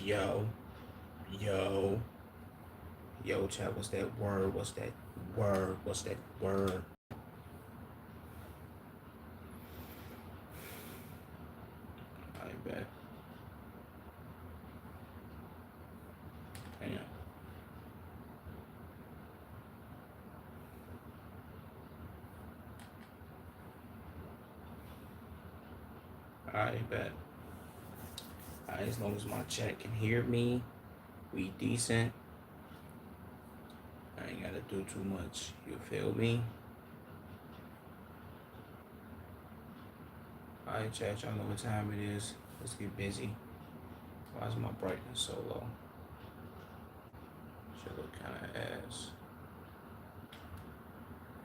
Yo, yo, yo, chat, what's that word? What's that word? What's that word? I bet. Damn. I bet. Alright, as long as my chat can hear me, we decent. I ain't gotta do too much. You feel me? Alright, chat, y'all know what time it is. Let's get busy. Why is my brightness so low? Should look kind of ass.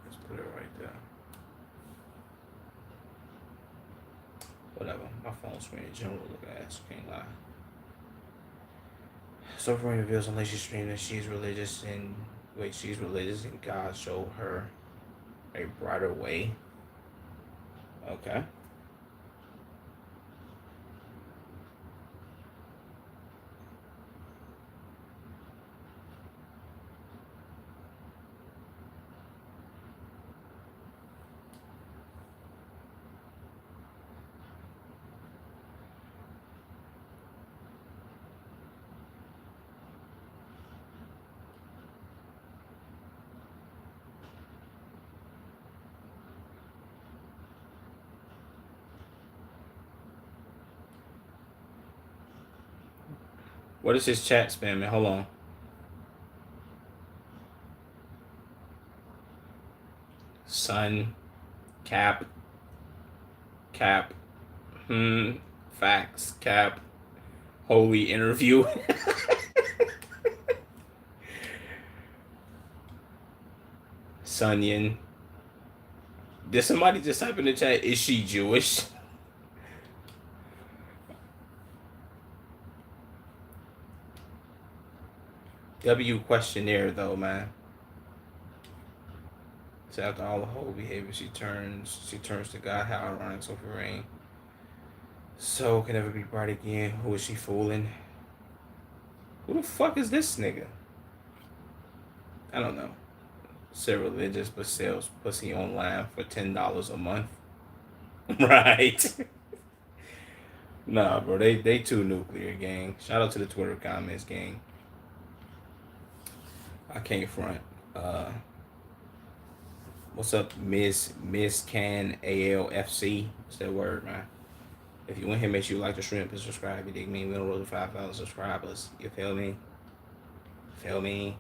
Let's put it right there. Whatever. My phone screen in general look ass. Can't lie. So for reveals unless she streamed that she's religious and she's religious and God showed her a brighter way. Okay. What is his chat spamming? Hold on. Sun, cap, cap, facts, cap, holy interview. Sunyan. Did somebody just type in the chat, is she Jewish? W questionnaire though, man. So after all the whole behavior, she turns to God. How ironic, so for rain. So can never be bright again. Who is she fooling? Who the fuck is this nigga? I don't know. Said religious but sells pussy online for $10 a month. Right. Nah, bro, they too nuclear, gang. Shout out to the Twitter comments, gang. I can't front. What's up, Miss Can ALFC? What's that word, man? If you want here, make sure you like the stream and subscribe. You dig me? We don't roll to 5,000 subscribers. You feel me? Feel me?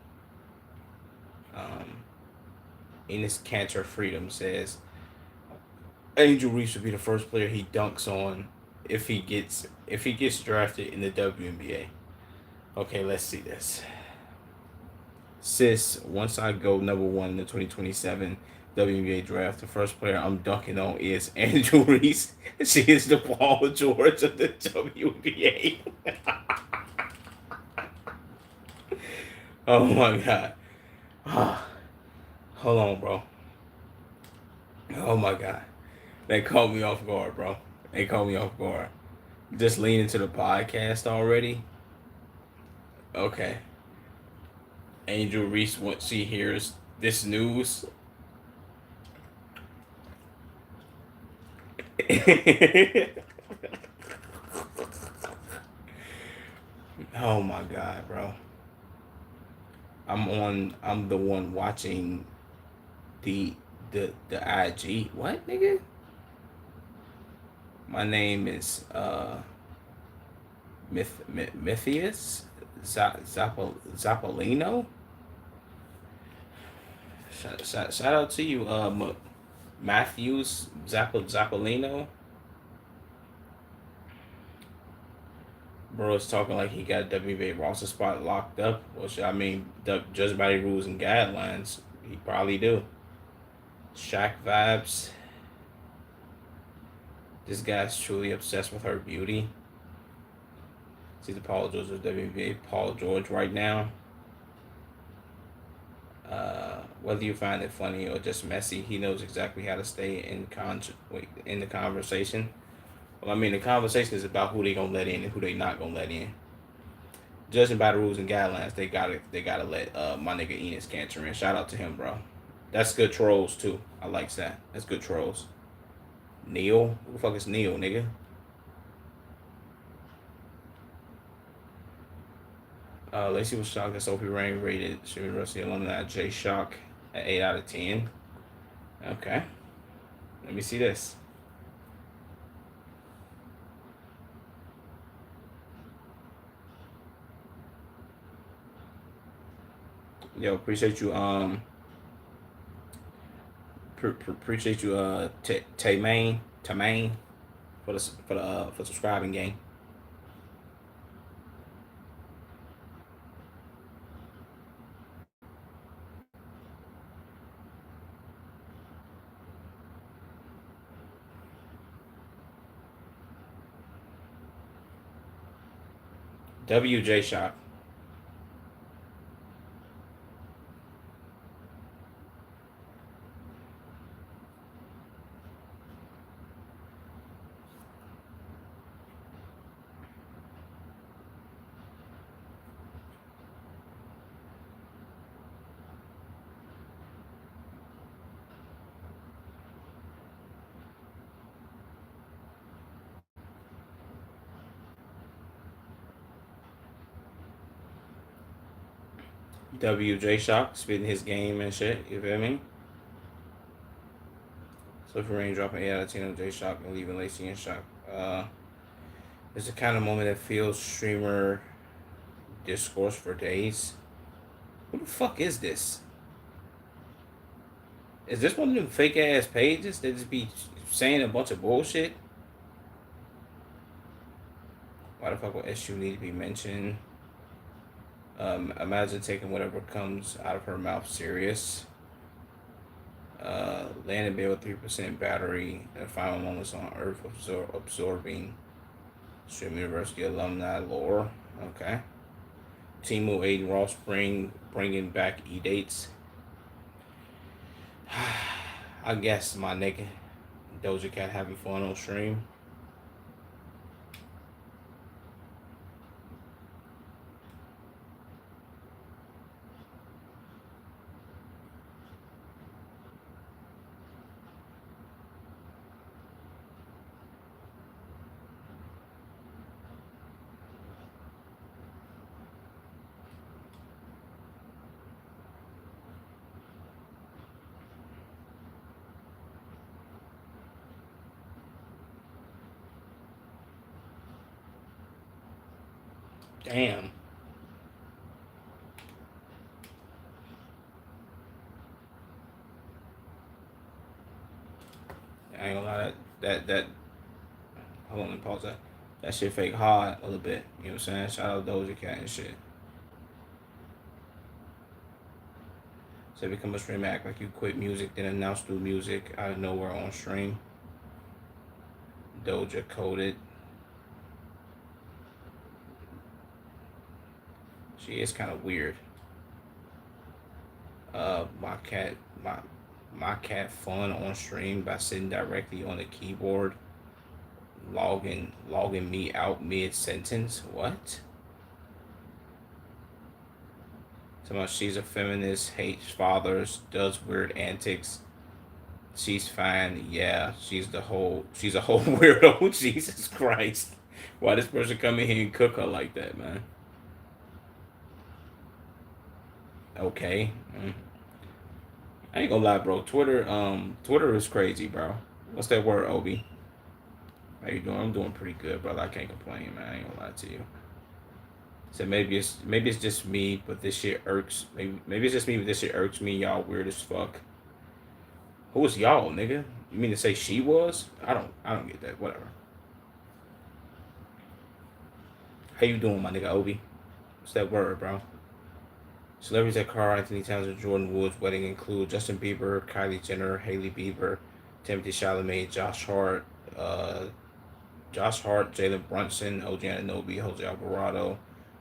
Enos Cantor Freedom says Angel Reese would be the first player he dunks on if he gets drafted in the WNBA. Okay, let's see this. Sis, once I go number one in the 2027 WNBA draft, the first player I'm dunking on is Angel Reese. She is the Paul George of the WNBA. Oh my god. Hold on, bro. Oh my god. They caught me off guard, bro. They caught me off guard. Just lean into the podcast already. Okay. Angel Reese, once she hears this news. Oh my god, bro. I'm the one watching the IG. What, nigga? My name is Mythius Zapolino. Shout out to you, Matthews Zapolino. Bro is talking like he got WNBA roster spot locked up. Which I mean, judged by the rules and guidelines, he probably do. Shaq vibes. This guy's truly obsessed with her beauty. See the Paul George of WNBA, Paul George right now. Whether you find it funny or just messy, he knows exactly how to stay in the conversation. Well, I mean, the conversation is about who they gonna let in and who they not gonna let in. Judging by the rules and guidelines, they gotta let my nigga Enos Cantor in. Shout out to him, bro. That's good trolls too. I likes that. That's good trolls. Neil, who the fuck is Neil, nigga? Lacey was shocked that Sophie Rain rated University alumni J Shock at 8 out of 10. Okay, let me see this. Yo, appreciate you. Appreciate you. Tamain for subscribing, gang. WJ Shock. WJ Shock spitting his game and shit. You feel me? Sophie Rain dropping 8 out of 10 on J Shock and leaving Lacey in shock. It's the kind of moment that feels streamer discourse for days. Who the fuck is this? Is this one of them fake ass pages that just be saying a bunch of bullshit? Why the fuck would SU need to be mentioned? Imagine taking whatever comes out of her mouth serious. Land in bed with 3% battery and final moments on Earth absorbing Stream University alumni lore. Okay. Timu Aiden Ross bringing back E-dates. I guess my nigga Doja Cat having fun on stream. Damn. I ain't gonna lie, that hold on, let me pause that. That shit fake hard a little bit. You know what I'm saying? Shout out Doja Cat and shit. So become a stream act like you quit music, then announce new music out of nowhere on stream. Doja coded. She is kind of weird. My cat fun on stream by sitting directly on the keyboard, logging me out mid sentence. What? Somehow she's a feminist, hates fathers, does weird antics. She's fine. Yeah, she's a whole weirdo. Jesus Christ. Why this person come in here and cook her like that, man? Okay. I ain't gonna lie, bro. Twitter is crazy, bro. What's that word, Obi? How you doing? I'm doing pretty good, brother. I can't complain, man. I ain't gonna lie to you. So maybe it's just me, but this shit irks. Maybe it's just me, but this shit irks me. Y'all weird as fuck. Who was y'all, nigga? You mean to say she was? I don't get that. Whatever. How you doing, my nigga Obi? What's that word, bro? Celebrities at Carl Anthony Towns and Jordan Woods' wedding include Justin Bieber, Kylie Jenner, Hailey Bieber, Timothy Chalamet, Jalen Brunson, OG Anunoby, Jose Alvarado,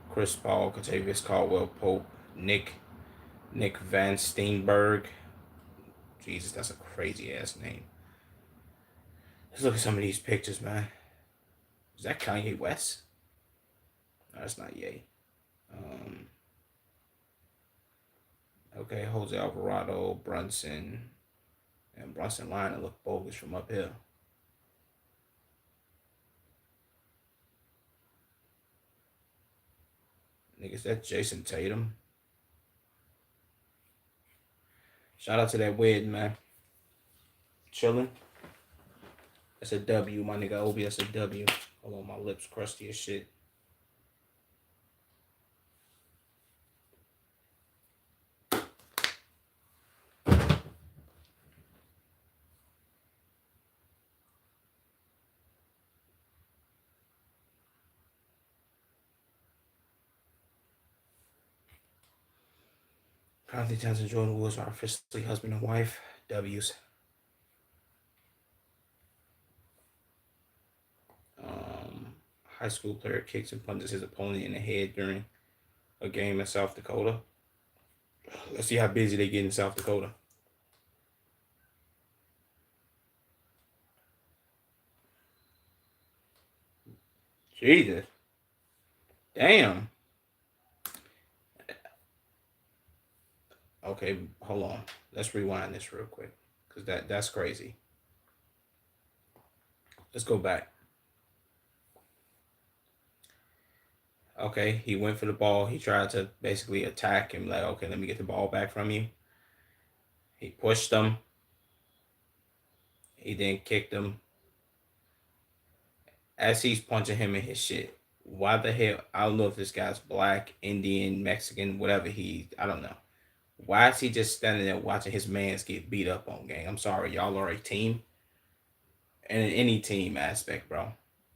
Chris Paul, Contavious Caldwell Pope, Nick Van Steenberg. Jesus, that's a crazy ass name. Let's look at some of these pictures, man. Is that Kanye West? No, that's not Ye. Um, okay, Jose Alvarado, Brunson, and Brunson line that look bogus from up here. Niggas, that Jason Tatum. Shout out to that Wed, man. Chilling. That's a W, my nigga. Obi, that's a W. Hold on, my lips crusty as shit. Carly Towns and Jordan Woods are officially husband and wife. W's. High school player kicks and punches his opponent in the head during a game in South Dakota. Let's see how busy they get in South Dakota. Jesus. Damn. Okay, hold on. Let's rewind this real quick. Because that's crazy. Let's go back. Okay, he went for the ball. He tried to basically attack him, like, okay, let me get the ball back from you. He pushed him. He then kicked him. As he's punching him in his shit, why the hell? I don't know if this guy's black, Indian, Mexican, whatever I don't know. Why is he just standing there watching his mans get beat up on, gang? I'm sorry, y'all are a team. And in any team aspect, bro.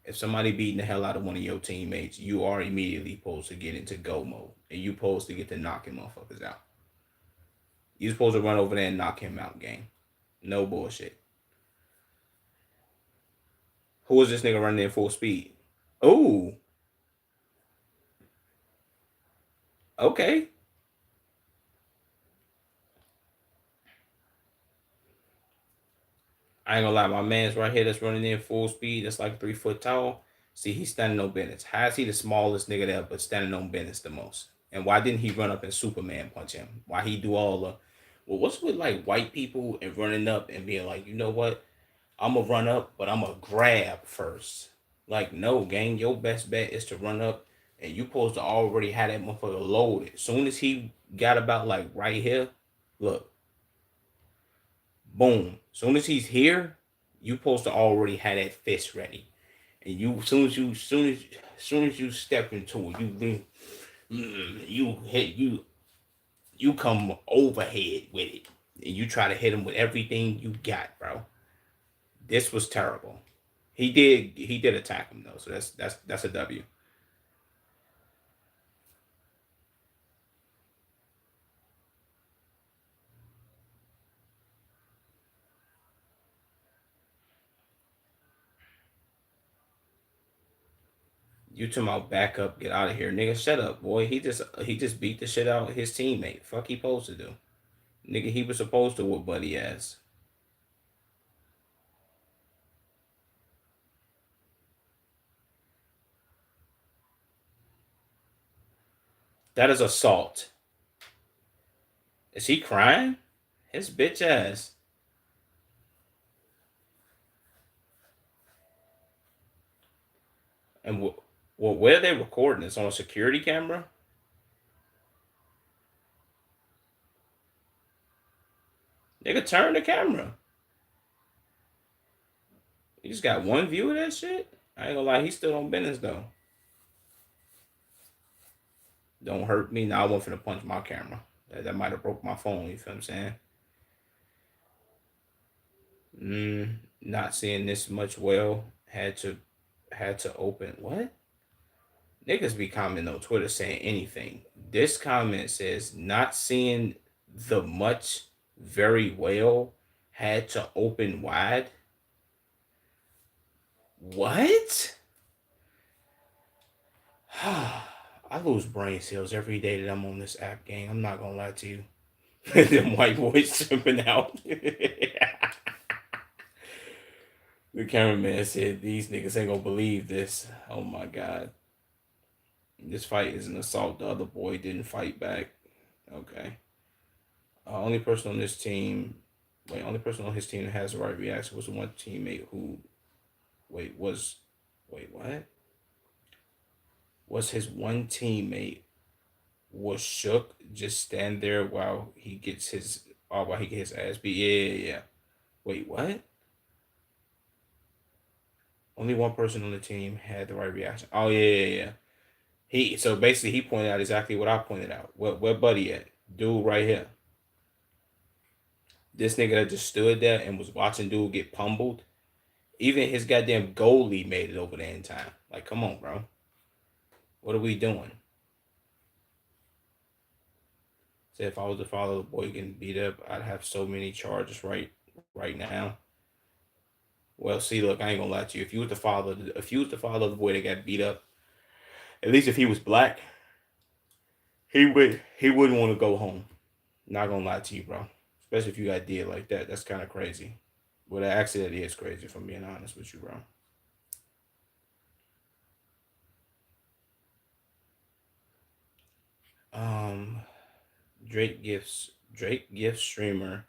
If somebody beating the hell out of one of your teammates, you are immediately supposed to get into go mode. And you supposed to get to knocking motherfuckers out. You supposed to run over there and knock him out, gang. No bullshit. Who is this nigga running in full speed? Oh. Okay. I ain't gonna lie, my man's right here that's running in full speed, that's like 3 foot tall. See, he's standing on business. How is he the smallest nigga there, but standing on business the most? And why didn't he run up and Superman punch him? Why he do all the well, what's with like white people and running up and being like, you know what? I'm gonna run up, but I'm gonna grab first. Like, no, gang, your best bet is to run up and you supposed to already have that motherfucker loaded. Soon as he got about like right here, look, boom. Soon as he's here, you supposed to already have that fist ready. And you soon as you step into it, you hit you come overhead with it. And you try to hit him with everything you got, bro. This was terrible. He did attack him though, so that's a W. You talking about back up, get out of here, nigga? Shut up, boy. He just beat the shit out of his teammate. Fuck, he supposed to do, nigga. He was supposed to whoop Buddy ass. That is assault. Is he crying? His bitch ass. And where are they recording this on a security camera? Nigga, turn the camera. You just got one view of that shit. I ain't gonna lie, he's still on business though. Don't hurt me. Now I went for to punch my camera. That might have broke my phone. You feel what I'm saying? Not seeing this much well. Had to open what? Niggas be commenting on Twitter saying anything. This comment says not seeing the much very well. Had to open wide. What? I lose brain cells every day that I'm on this app, gang. I'm not gonna lie to you. Them white boys jumping out. The cameraman said these niggas ain't gonna believe this. Oh my god. This fight is an assault. The other boy didn't fight back. Okay. Only person on this team, only person on his team that has the right reaction was the one teammate who, wait, was, wait, what? Was his one teammate was shook, just stand there while he gets his, while he gets his ass beat. Yeah. Wait, what? Only one person on the team had the right reaction. Oh yeah. He so basically he pointed out exactly what I pointed out. Where Buddy at? Dude right here. This nigga that just stood there and was watching dude get pummeled. Even his goddamn goalie made it over there in time. Like, come on, bro. What are we doing? Say if I was the father of the boy getting beat up, I'd have so many charges right now. Well, see, look, I ain't gonna lie to you. If you was the father of the boy that got beat up, at least if he was black, he wouldn't want to go home. Not gonna lie to you, bro. Especially if you got did like that. That's kind of crazy. Well, the accident is crazy, if I'm being honest with you, bro. Um, Drake gifts streamer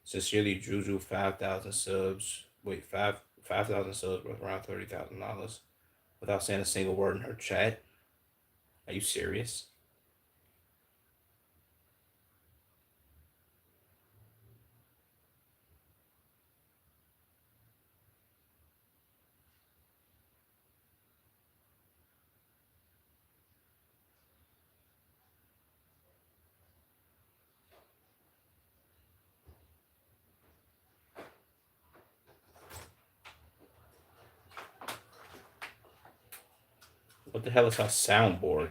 sincerely Juju 5,000 subs. Wait, 5,000 subs worth around $30,000 without saying a single word in her chat. Are you serious? What the hell is her soundboard?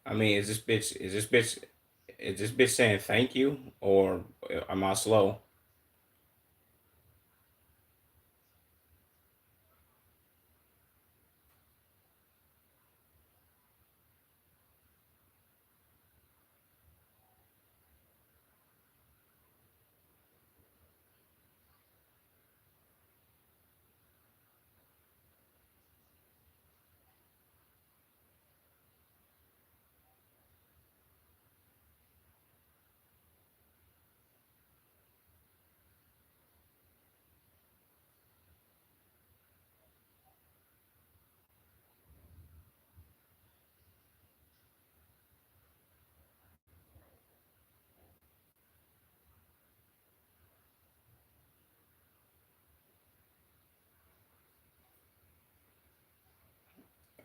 I mean, is this bitch saying thank you or am I slow?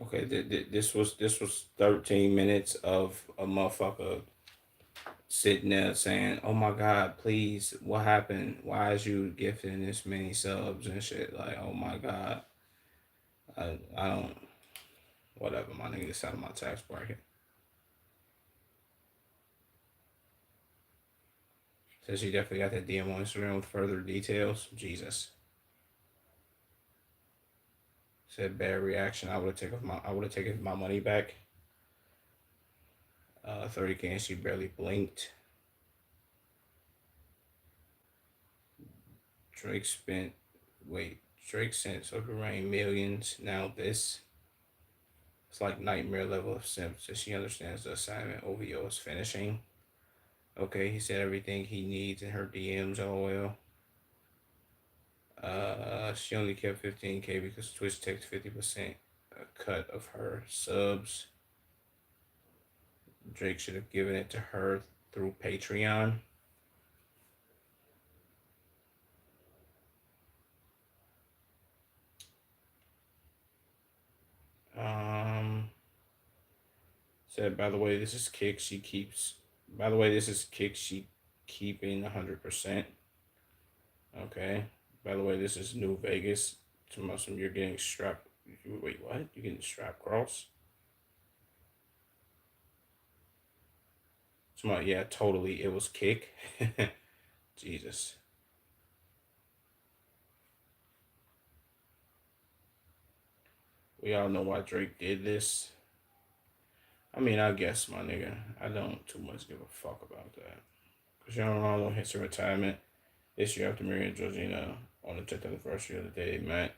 Okay, this was 13 minutes of a motherfucker sitting there saying, "Oh my God, please, what happened? Why is you gifting this many subs and shit?" Like, oh my God, I don't, whatever, my nigga, it's out of my tax bracket. Says she definitely got that DM on Instagram with further details. Jesus. Said bad reaction. I would have taken my money back. 30K and she barely blinked. Drake spent wait, Drake sent Sophie Rain millions. Now this. It's like nightmare level of simp. So she understands the assignment OVO is finishing. Okay, he said everything he needs in her DMs, lol. She only kept 15K because Twitch takes 50% cut of her subs. Drake should have given it to her through Patreon. Um, said, by the way, this is kick. She keeps. By the way, this is kick. She keeping 100%. Okay. By the way, this is New Vegas. To Muslim, you're getting strapped. Wait, what? You're getting strapped cross? So, yeah, totally. It was kick. Jesus. We all know why Drake did this. I mean, I guess, my nigga, I don't too much give a fuck about that. Cristiano Ronaldo hits her retirement this year after marrying Georgina on the 10th anniversary of the day they met.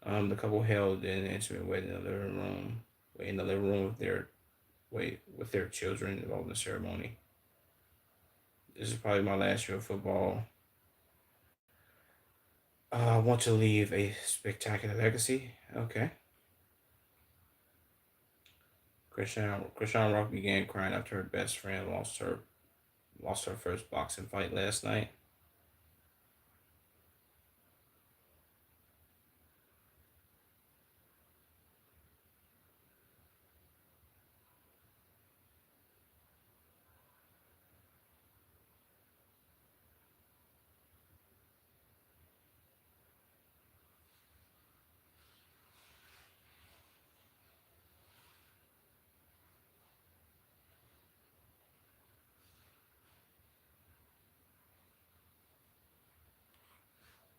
The couple held an intimate wedding in the living room. In the living room with their children involved in the ceremony. This is probably my last year of football. I want to leave a spectacular legacy. Okay. Christian Rock began crying after her best friend lost her first boxing fight last night.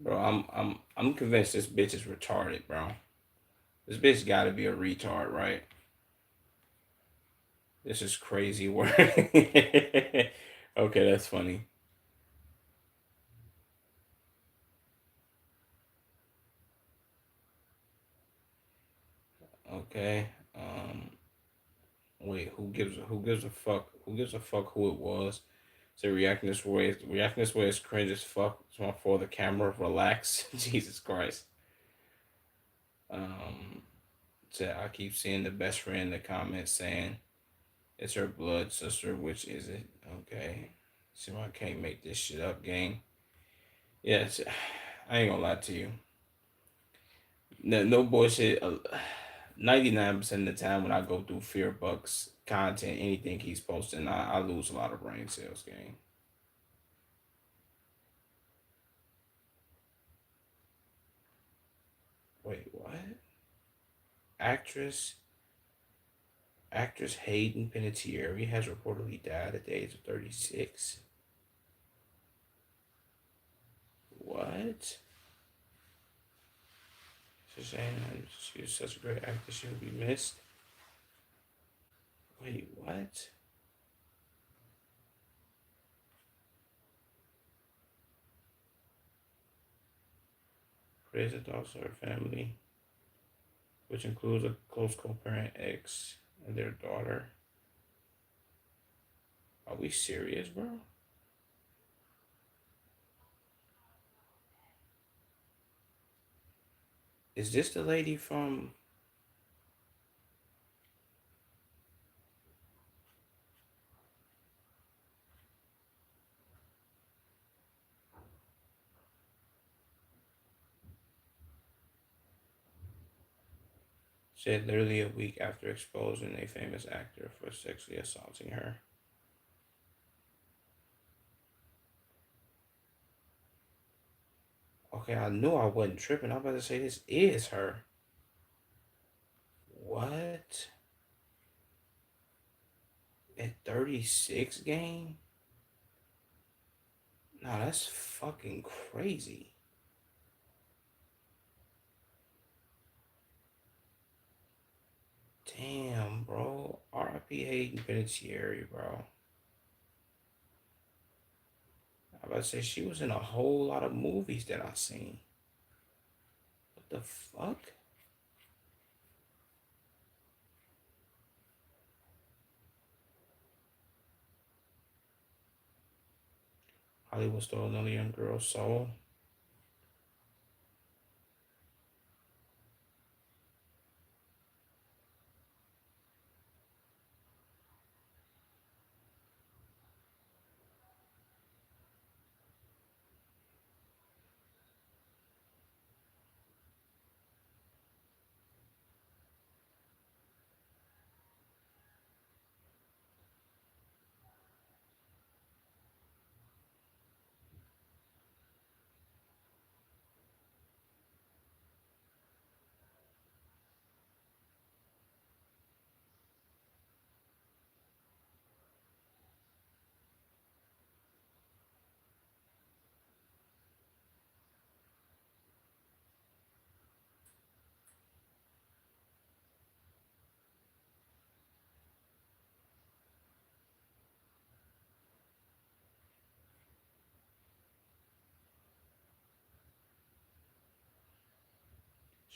Bro, I'm convinced this bitch is retarded, bro. This bitch got to be a retard, right? This is crazy work. Okay, that's funny. Okay. Wait, who gives a fuck who it was? So reacting this way is cringe as fuck. So for the camera, relax. Jesus Christ. Um, so I keep seeing the best friend in the comments saying it's her blood sister, which is it? Okay. See why I can't make this shit up, gang. Yes, I ain't gonna lie to you. No, no bullshit. 99% of the time when I go through Fear Bucks content, anything he's posting, I lose a lot of brain cells, gang. Wait, what? Actress actress Hayden Panettiere has reportedly died at the age of 36. What? It's a shame. She was such a great actress. She will be missed. Wait, what? Praise the thoughts of her family, which includes a close co-parent ex and their daughter. Are we serious, bro? Is this the lady from said literally a week after exposing a famous actor for sexually assaulting her? Okay, I knew I wasn't tripping. I'm about to say this is her. What? At 36 game? Nah, that's fucking crazy. Damn, bro. R.I.P. Hayden Panettiere, bro. I about to say she was in a whole lot of movies that I seen. What the fuck? Hollywood stole another young girl's soul.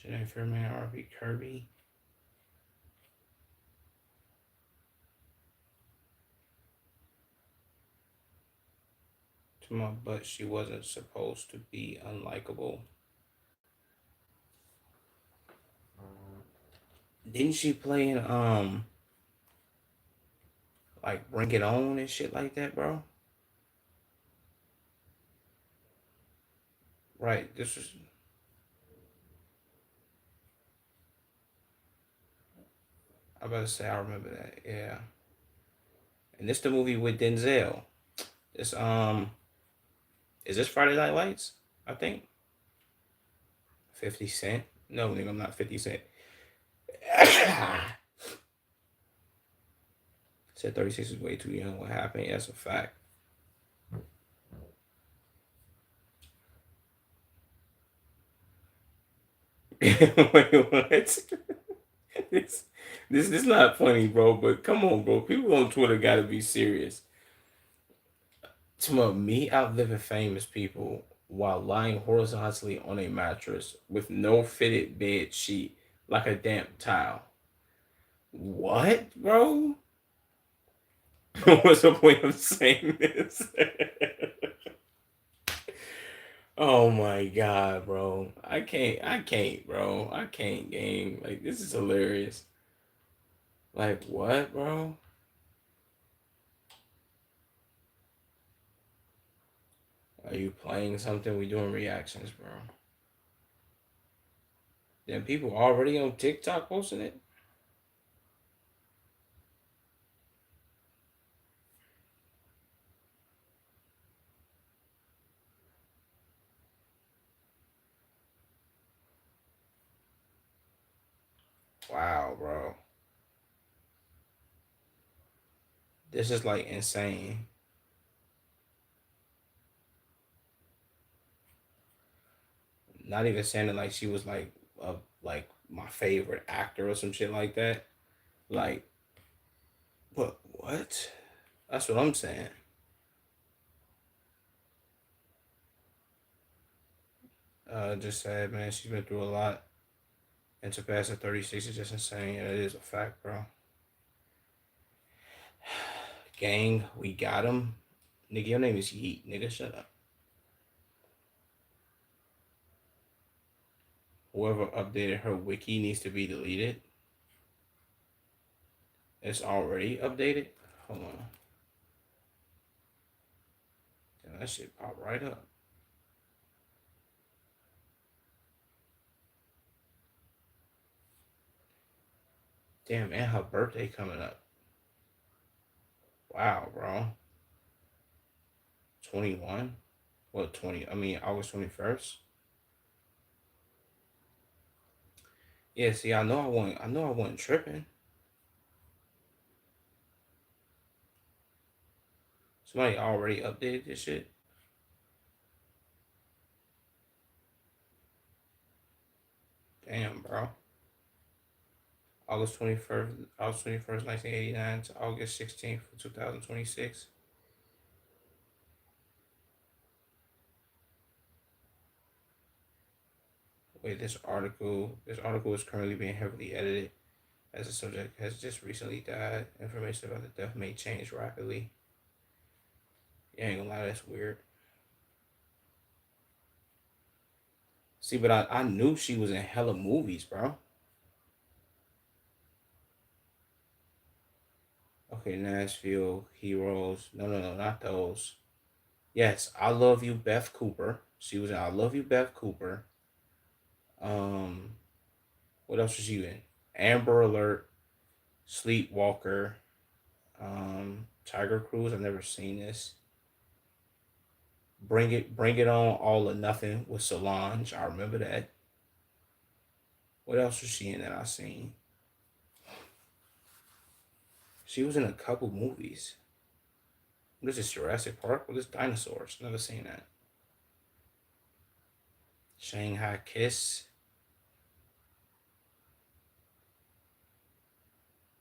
Jennifer Fairman, R.B. Kirby. To my butt, she wasn't supposed to be unlikable. Didn't she play in like Bring It On and shit like that, bro? Right. This was. I about to say I remember that. Yeah. And this the movie with Denzel. This is this Friday Night Lights? I think 50 Cent. No, nigga, I'm not 50 Cent. Said 36 is way too young. What happened? Yeah, that's a fact. Wait, what? this, this is not funny, bro. But come on, bro. People on Twitter gotta be serious. To me, outliving famous people while lying horizontally on a mattress with no fitted bed sheet, like a damp towel. What, bro? What's the point of saying this? Oh my god, bro. I can't, bro. I can't game. Like this is hilarious. Like what, bro? Are you playing something? We doing reactions, bro. Then people already on TikTok posting it? Wow, bro. This is like insane. Not even saying it like she was like my favorite actor or some shit like that. Like, but what? That's what I'm saying. Just sad, man. She's been through a lot, and to pass at 36 is just insane. Yeah, it is a fact, bro. Gang, we got him. Nigga, your name is Yeet. Nigga, shut up. Whoever updated her wiki needs to be deleted. It's already updated. Hold on. Damn, that shit pop right up. Damn, and her birthday coming up. Wow, bro. 21? What, 20? I mean, August 21st? Yeah, see, I know I wasn't tripping. Somebody already updated this shit. Damn, bro. August 21st, 1989 to August 16th, 2026. Wait, this article is currently being heavily edited as the subject has just recently died. Information about the death may change rapidly. You ain't gonna lie, that's weird. See, but I knew she was in hella movies, bro. Okay, Nashville, Heroes. No, no, no, not those. Yes, I Love You, Beth Cooper. She was in I Love You, Beth Cooper. Um, what else was she in? Amber Alert, Sleepwalker, Tiger Cruise. I've never seen this. Bring it on, All or Nothing with Solange. I remember that. What else was she in that I seen? She was in a couple movies. What is this, Jurassic Park? What is dinosaurs? Never seen that. Shanghai Kiss.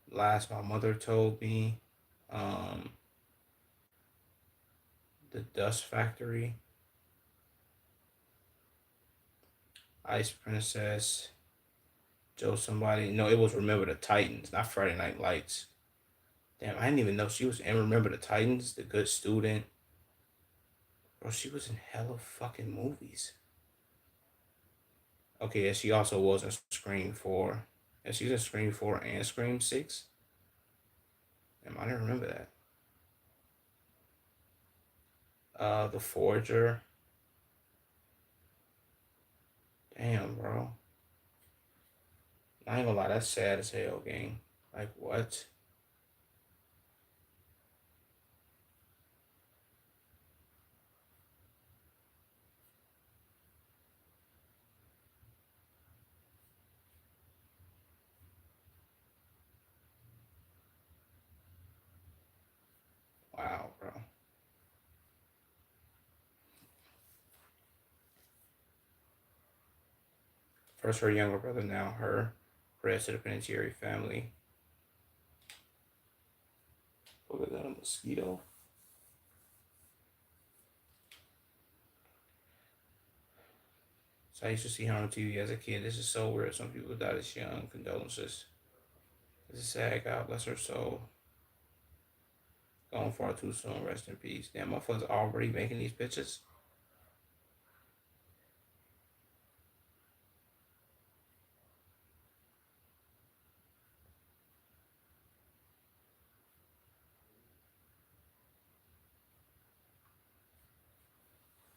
Last My Mother Told Me. Um, The Dust Factory. Ice Princess. Joe somebody. No, it was Remember the Titans, not Friday Night Lights. Damn, I didn't even know she was in Remember the Titans, The Good Student. Bro, she was in hella fucking movies. Okay, yeah, she also was in Scream 4. And she's in Scream 4 and Scream 6. Damn, I didn't remember that. The Forger. Damn, bro. I ain't gonna lie, that's sad as hell, gang. Like, what? Wow, bro. First her younger brother, now her. Rest of the Panettiere family. Look at that, a mosquito. So I used to see her on TV as a kid. This is so weird. Some people died this young. Condolences. This is sad. God bless her soul. Gone far too soon. Rest in peace. Damn, my motherfuckers already making these pictures.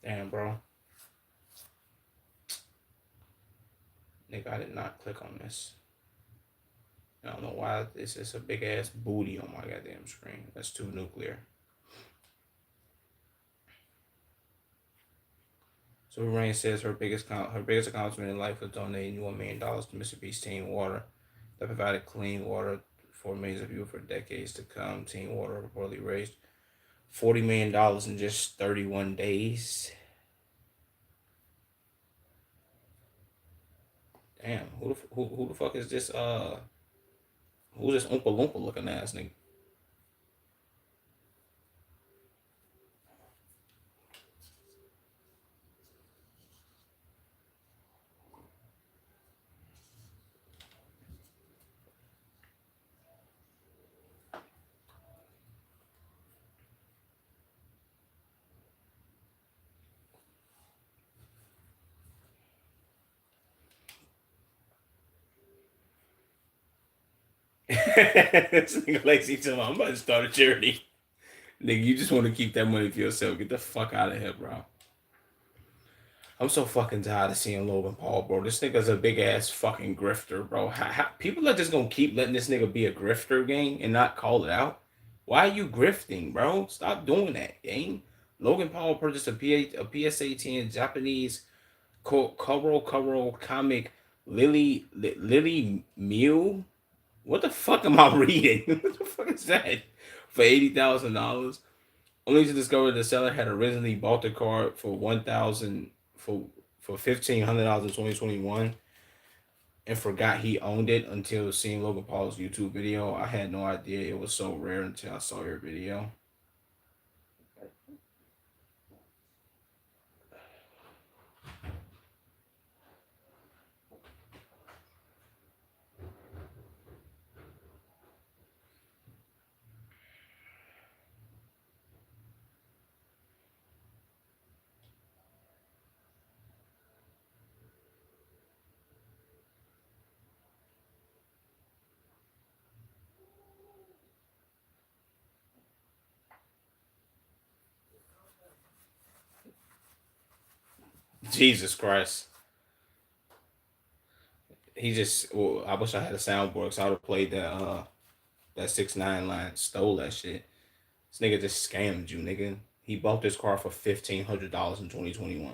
Damn, bro. Nigga, I did not click on this. I don't know why this is a big ass booty on my goddamn screen. That's too nuclear. So Rain says her biggest accomplishment in life was donating $1 million to MrBeast Team Water that provided clean water for millions of people for decades to come. Team Water reportedly raised $40 million in just 31 days. Damn, who the fuck is this? Who's this Oompa Loompa looking ass nigga? This nigga Lacey tell me I'm about to start a charity. Nigga, you just want to keep that money for yourself. Get the fuck out of here, bro. I'm so fucking tired of seeing Logan Paul, bro. This nigga's a big ass fucking grifter, bro. People are just gonna keep letting this nigga be a grifter, gang, and not call it out. Why are you grifting, bro? Stop doing that, gang. Logan Paul purchased a PSA 10 Japanese Koro comic Lily Mew. What the fuck am I reading? What the fuck is that? For $80,000. Only to discover the seller had originally bought the card for 1,000 for $1,500 in 2021 and forgot he owned it until seeing Logan Paul's YouTube video. I had no idea it was so rare until I saw your video. Jesus Christ. He just, well, I wish I had a soundboard so I would have played that 6ix9ine line, stole that shit. This nigga just scammed you, nigga. He bought this car for $1,500 in 2021.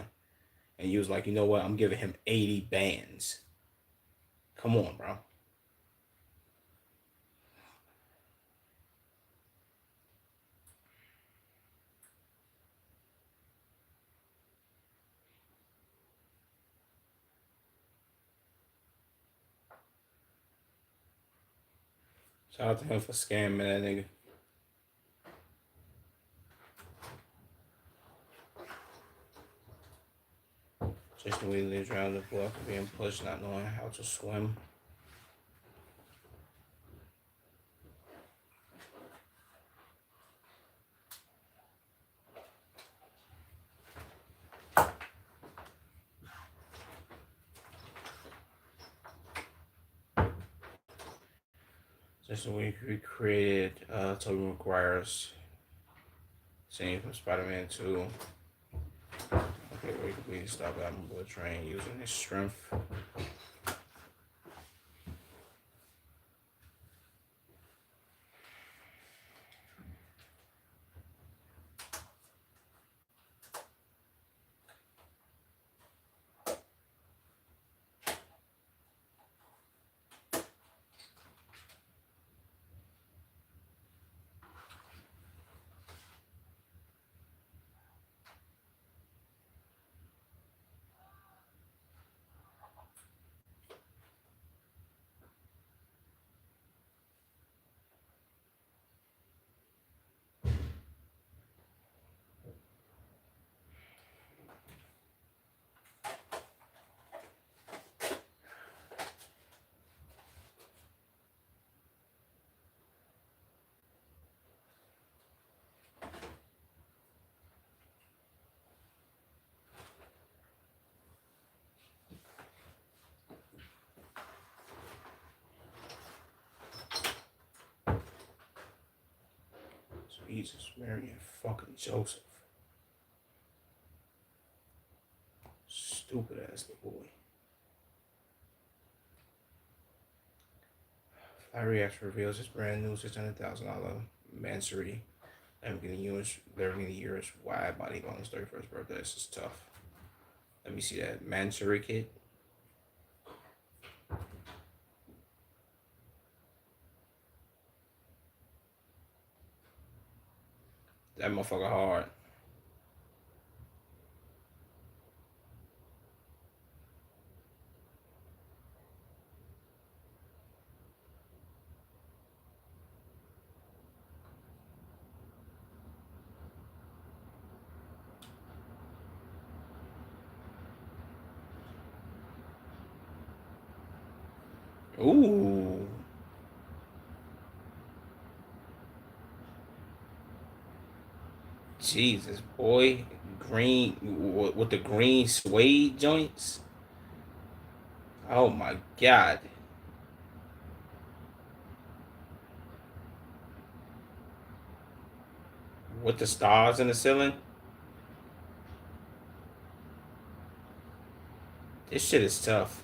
And you was like, you know what? I'm giving him 80 bands. Come on, bro. Shout out to him for scamming that nigga. Jason Wheatley drowned the blood for being pushed, not knowing how to swim. This is when we created Tobey Maguire's scene from Spider-Man 2. Okay, we completely stop Bullet Train using his strength. Jesus, Mary, and fucking Joseph. Stupid ass little boy. Fiery reveals his brand new $600,000 Mansory Lamborghini years wide body on his 31st birthday. This is tough. Let me see that Mansory kit. That motherfucker hard. Ooh. Jesus, boy. Green, with the green suede joints. Oh my God. With the stars in the ceiling. This shit is tough.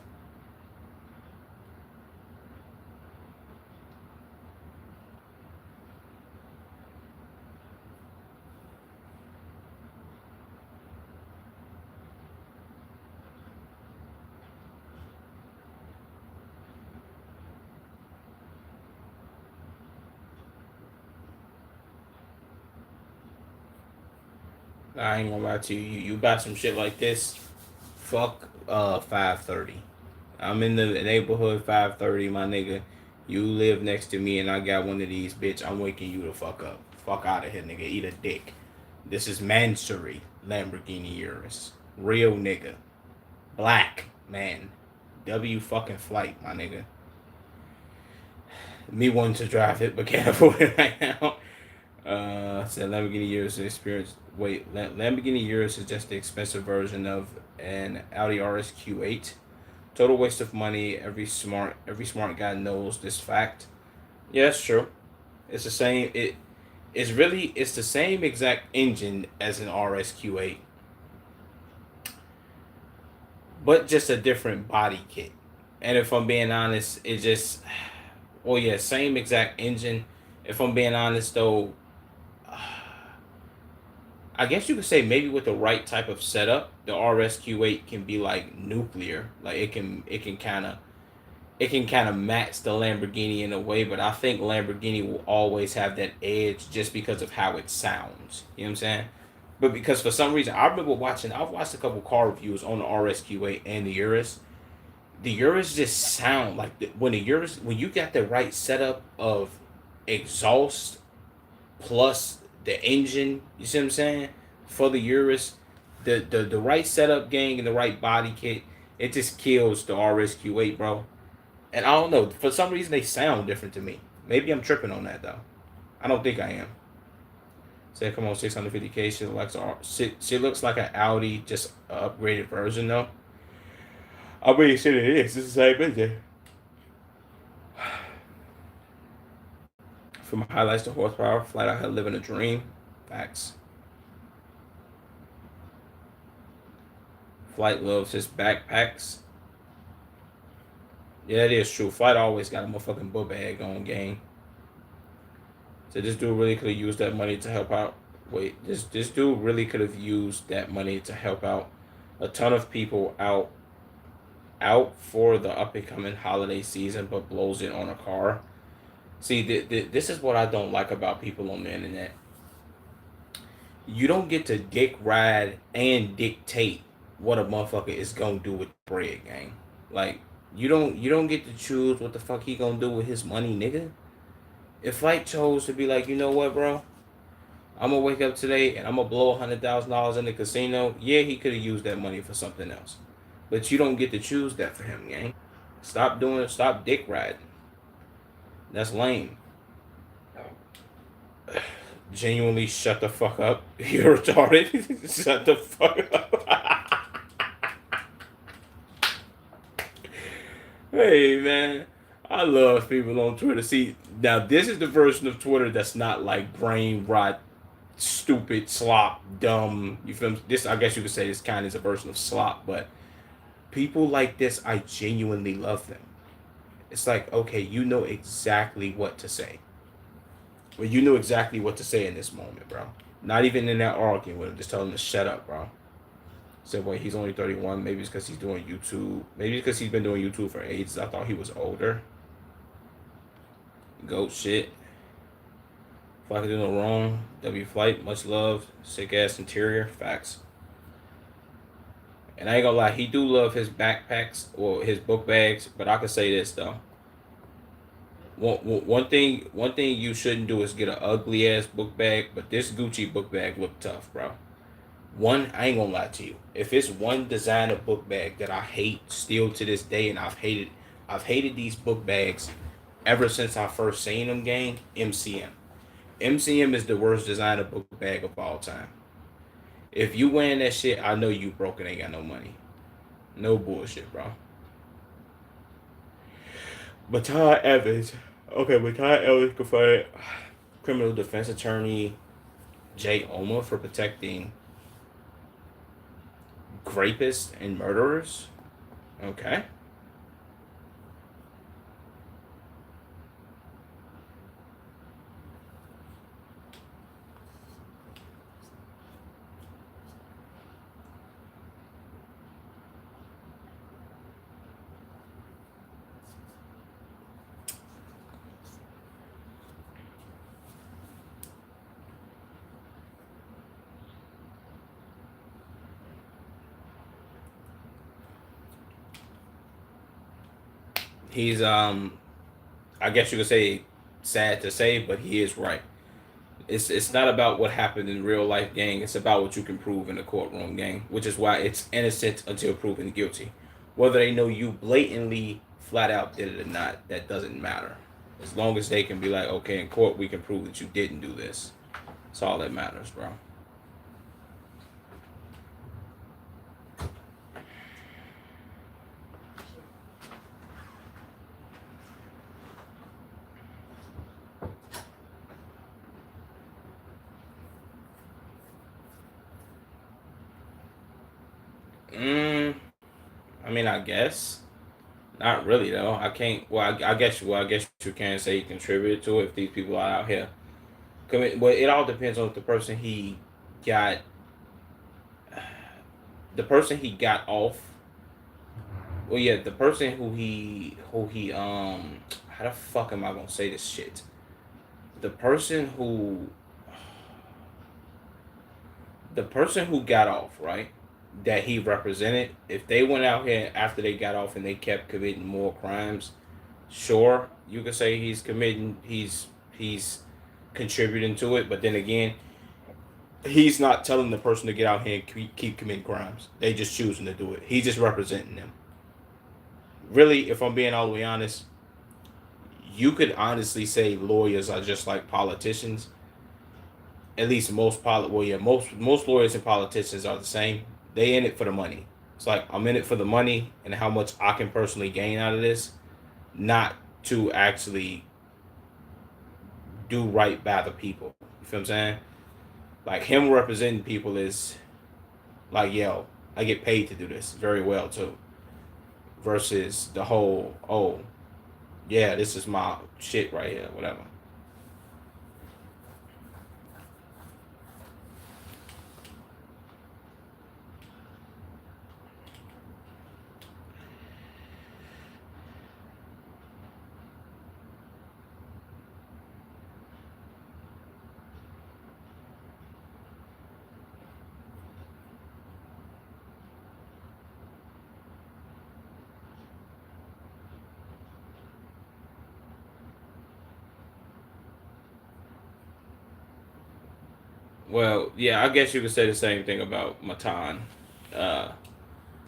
I ain't gonna lie to you. You got some shit like this. Fuck 530. I'm in the neighborhood 530, my nigga. You live next to me and I got one of these, bitch. I'm waking you the fuck up. Fuck out of here, nigga. Eat a dick. This is Mansory Lamborghini Urus. Real nigga. Black man. W fucking flight, my nigga. Me wanting to drive it, but can't afford it right now. Said Lamborghini Urus experience. Wait, Lamborghini Urus is just the expensive version of an Audi RS Q8. Total waste of money. Every smart guy knows this fact. Yeah, that's true. It's the same. It's the same exact engine as an RS Q8, but just a different body kit. And if I'm being honest, it just, well, yeah, same exact engine. If I'm being honest, though, I guess you could say maybe with the right type of setup, the RSQ8 can be like nuclear. Like it can kind of match the Lamborghini in a way, but I think Lamborghini will always have that edge just because of how it sounds. You know what I'm saying? But because for some reason, I've watched a couple car reviews on the RSQ8 and the Urus. The Urus just sound like when you got the right setup of exhaust plus the engine, you see what I'm saying? For the Urus, the right setup gang and the right body kit, it just kills the RSQ8, bro. And I don't know, for some reason they sound different to me. Maybe I'm tripping on that though. I don't think I am. Say, come on, 650K. She looks like an Audi, just an upgraded version though. I mean, shit, it is. It's the same engine. From highlights to horsepower, flat out here living a dream. Facts. Flight loves his backpacks. Yeah, that is true. Flight always got a motherfucking book bag on game. So this dude really could have used that money to help out. Wait, this dude really could have used that money to help out a ton of people out for the up and coming holiday season, but blows it on a car. See, this is what I don't like about people on the internet. You don't get to dick ride and dictate what a motherfucker is gonna do with the bread, gang. Like you don't get to choose what the fuck he gonna do with his money, nigga. If Flight chose to be like, you know what, bro, I'm gonna wake up today and I'm gonna blow $100,000 in the casino. Yeah, he could have used that money for something else, but you don't get to choose that for him, gang. Stop dick riding. That's lame. Genuinely shut the fuck up. You're retarded. Shut the fuck up. Hey man, I love people on Twitter. See, now this is the version of Twitter that's not like brain rot, stupid, slop, dumb. You feel me? This, I guess you could say, this kind of is a version of slop, but people like this, I genuinely love them. It's like, okay, you know exactly what to say. Well, you know exactly what to say in this moment, bro. Not even in that arguing with him, just tell him to shut up, bro. Said, wait, he's only 31. Maybe it's because he's doing YouTube. Maybe it's because he's been doing YouTube for ages. I thought he was older. Goat shit. If I could do no wrong. W Flight, much love. Sick ass interior. Facts. And I ain't gonna lie, he do love his backpacks or his book bags. But I can say this though. One thing you shouldn't do is get an ugly ass book bag. But this Gucci book bag look tough, bro. One, I ain't gonna lie to you. If it's one designer book bag that I hate still to this day, and I've hated these book bags ever since I first seen them, gang. MCM. MCM is the worst designer book bag of all time. If you wearing that shit, I know you broke and ain't got no money. No bullshit, bro. But Todd Evans, okay, but Todd Evans confronted criminal defense attorney Jay Oma for protecting rapists and murderers. Okay. He's I guess you could say sad to say, but he is right. It's not about what happened in real life, gang. It's about what you can prove in the courtroom, gang. Which is why it's innocent until proven guilty. Whether they know you blatantly, flat out did it or not, that doesn't matter. As long as they can be like, okay, in court we can prove that you didn't do this. That's all that matters, bro. Mm, I mean, I guess not really though. I can't. Well, I guess. Well, I guess you can say he contributed to it if these people are out here. Well, it all depends on the person he got. The person he got off. Well, yeah, the person who he. How the fuck am I gonna say this shit? The person who. The person who got off, right? That he represented. If they went out here after they got off and they kept committing more crimes, sure, you could say he's contributing to it. But then again, he's not telling the person to get out here and keep committing crimes. They just choosing to do it. He's just representing them. Really, if I'm being all the way honest, you could honestly say lawyers are just like politicians. At least most lawyers and politicians are the same. They in it for the money. It's like, I'm in it for the money and how much I can personally gain out of this, not to actually do right by the people. You feel what I'm saying? Like him representing people is like, yo, I get paid to do this very well too. Versus the whole, oh, yeah, this is my shit right here, whatever. Well, yeah, I guess you could say the same thing about Matan. Uh,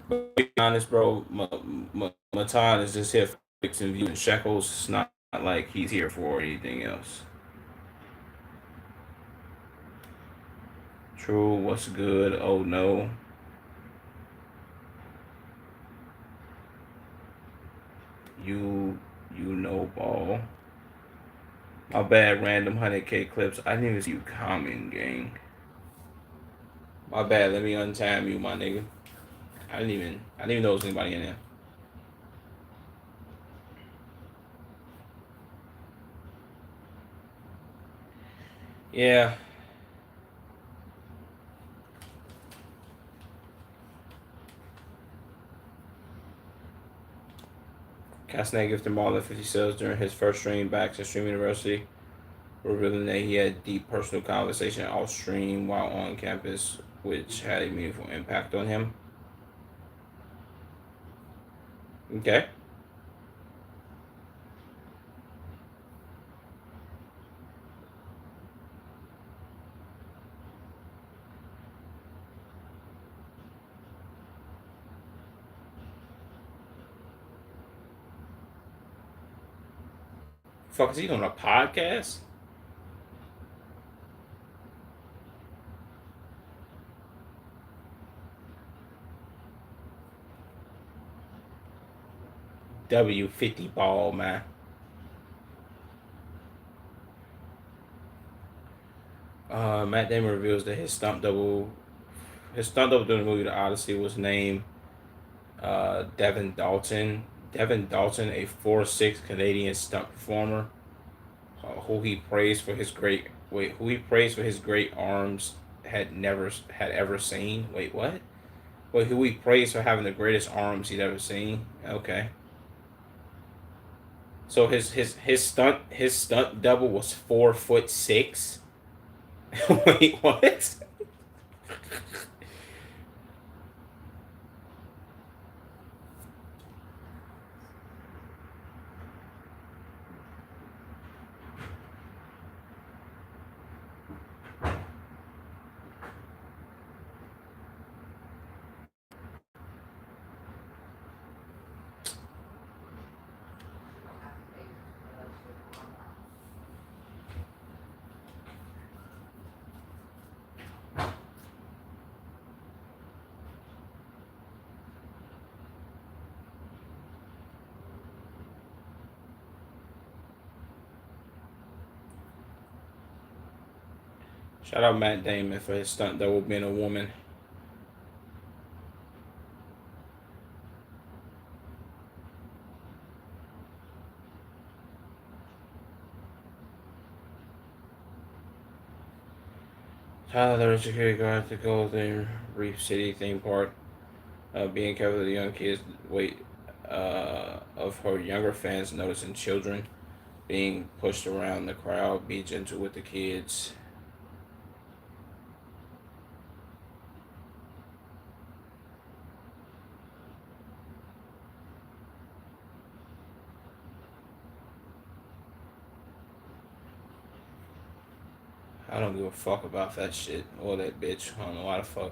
but to be honest, bro, Matan is just here for fixing views and shekels. It's not like he's here for anything else. True, what's good? Oh no. You you know ball. My bad, random 100K clips. I didn't even see you comment, gang. My bad, let me untime you, my nigga. I didn't even know there was anybody in there. Yeah. Castanet gifted Marlon 50 sales during his first stream back to Stream University, revealing that he had deep personal conversation off stream while on campus, which had a meaningful impact on him. Okay. Fuck, is he on a podcast? W50 ball, man. Matt Damon reveals that his stunt double during the movie The Odyssey was named Devin Dalton. Devin Dalton, a 4'6" Canadian stunt performer, who he praised for his great arms had ever seen. Wait, what? Wait, who he praised for having the greatest arms he'd ever seen? Okay. So his stunt double was 4'6". Wait, what? Shout out Matt Damon for his stunt double being a woman. Tyler, the security guard at the Golden Reef City theme park, being careful of the young kids wait of her younger fans noticing children being pushed around the crowd. Be gentle with the kids. I don't give a fuck about that shit or that bitch. I don't know why the fuck.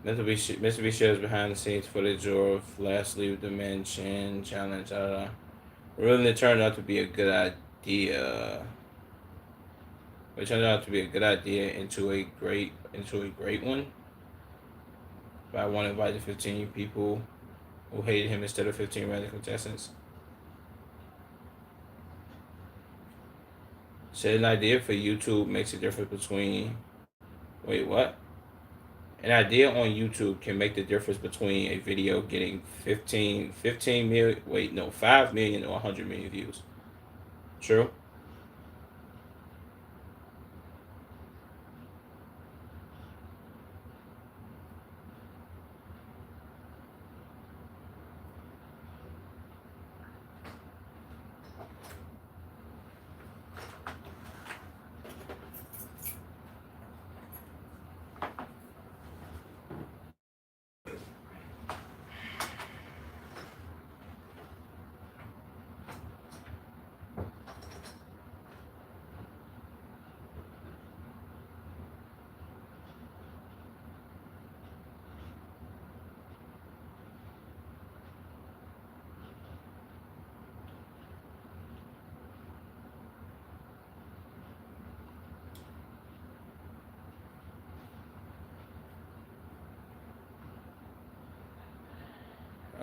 Mr. B shares behind the scenes footage of Last Leave Dimension challenge. Really, it turned out to be a good idea. It turned out to be a good idea into a great one. But I want to invite the 15 people who hated him instead of 15 random contestants. Said an idea for YouTube makes a difference between. Wait, what? An idea on YouTube can make the difference between a video getting 15 million. Wait, no, 5 million or 100 million views. True.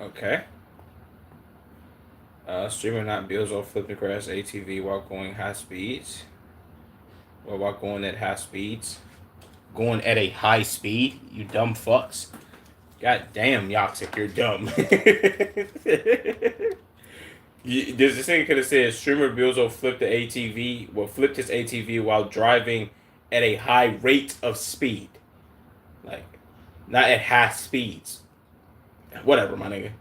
Okay. Streamer not bills or flipping across ATV while going high speeds. Or while going at high speeds. Going at a high speed, you dumb fucks. God damn, Yoxic, you're dumb. There's this thing could have said streamer Bilzo flipped the ATV, well, flipped his ATV while driving at a high rate of speed. Like, not at high speeds. Whatever, my nigga.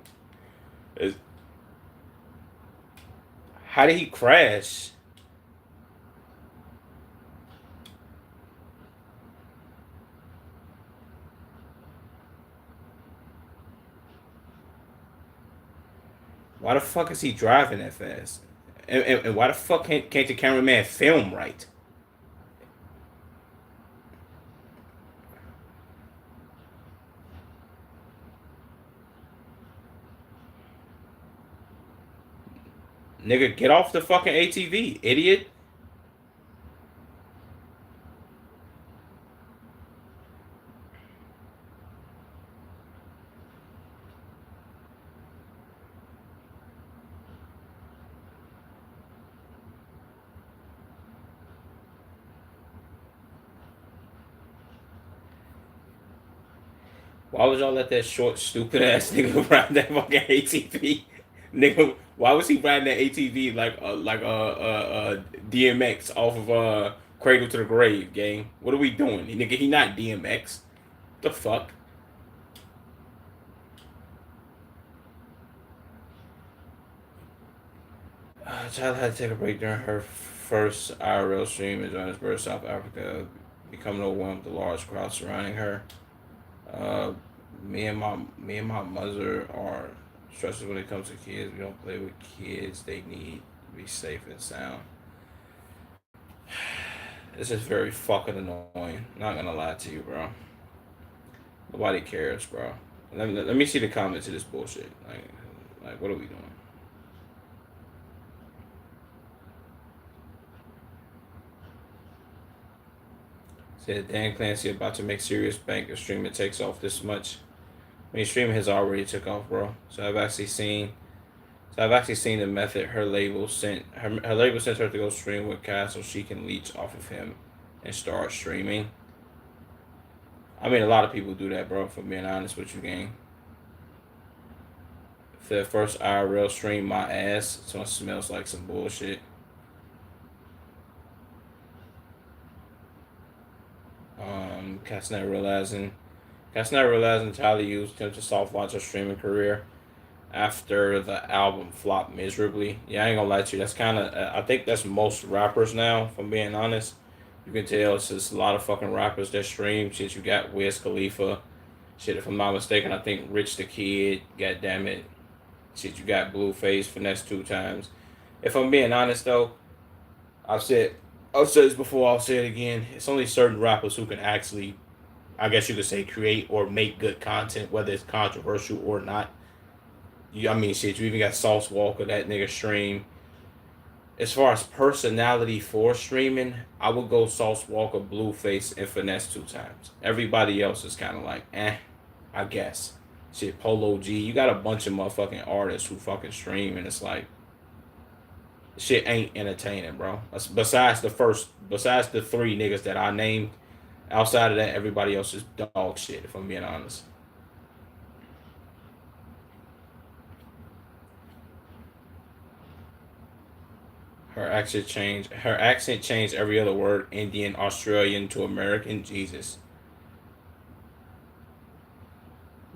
How did he crash? Why the fuck is he driving that fast? And why the fuck can't the cameraman film right? Nigga, get off the fucking ATV, idiot. Why would y'all let that short, stupid ass nigga ride that fucking ATV? Nigga, why was he riding that ATV like DMX off of Cradle to the Grave, gang? What are we doing? Nigga, he not DMX. The fuck? Child had to take a break during her first IRL stream in Johannesburg, South Africa, becoming overwhelmed with the large crowd surrounding her. Uh, me and my mother are stressed when it comes to kids. We don't play with kids. They need to be safe and sound. This is very fucking annoying. Not gonna lie to you, bro. Nobody cares, bro. Let me see the comments to this bullshit. Like, what are we doing? Said Dan Clancy about to make serious bank if streaming takes off this much. I mean, streaming has already took off, bro. So I've actually seen the method her label sent her to go stream with Cass so she can leech off of him and start streaming. I mean, a lot of people do that, bro. For being honest with you, gang. For the first IRL stream, my ass, so it smells like some bullshit. Cat's not realizing Tyler used him to soft launch her streaming career after the album flopped miserably. Yeah, I ain't gonna lie to you. That's kind of I think that's most rappers now. If I'm being honest, you can tell it's just a lot of fucking rappers that stream. Shit, you got Wiz Khalifa. Shit, if I'm not mistaken, I think Rich the Kid. God damn it. Shit, you got Blueface, Finesse 2 times. If I'm being honest though, I've said this before, I'll say it again. It's only certain rappers who can actually, I guess you could say, create or make good content, whether it's controversial or not. I mean, shit, you even got Sauce Walker, that nigga stream. As far as personality for streaming, I would go Sauce Walker, Blueface, and Finesse 2 times. Everybody else is kind of like, I guess. Shit, Polo G. You got a bunch of motherfucking artists who fucking stream, and it's like, Shit ain't entertaining, bro. Besides the three niggas that I named, outside of that, everybody else is dog shit. If I'm being honest. Her accent changed every other word, Indian, Australian to American. Jesus.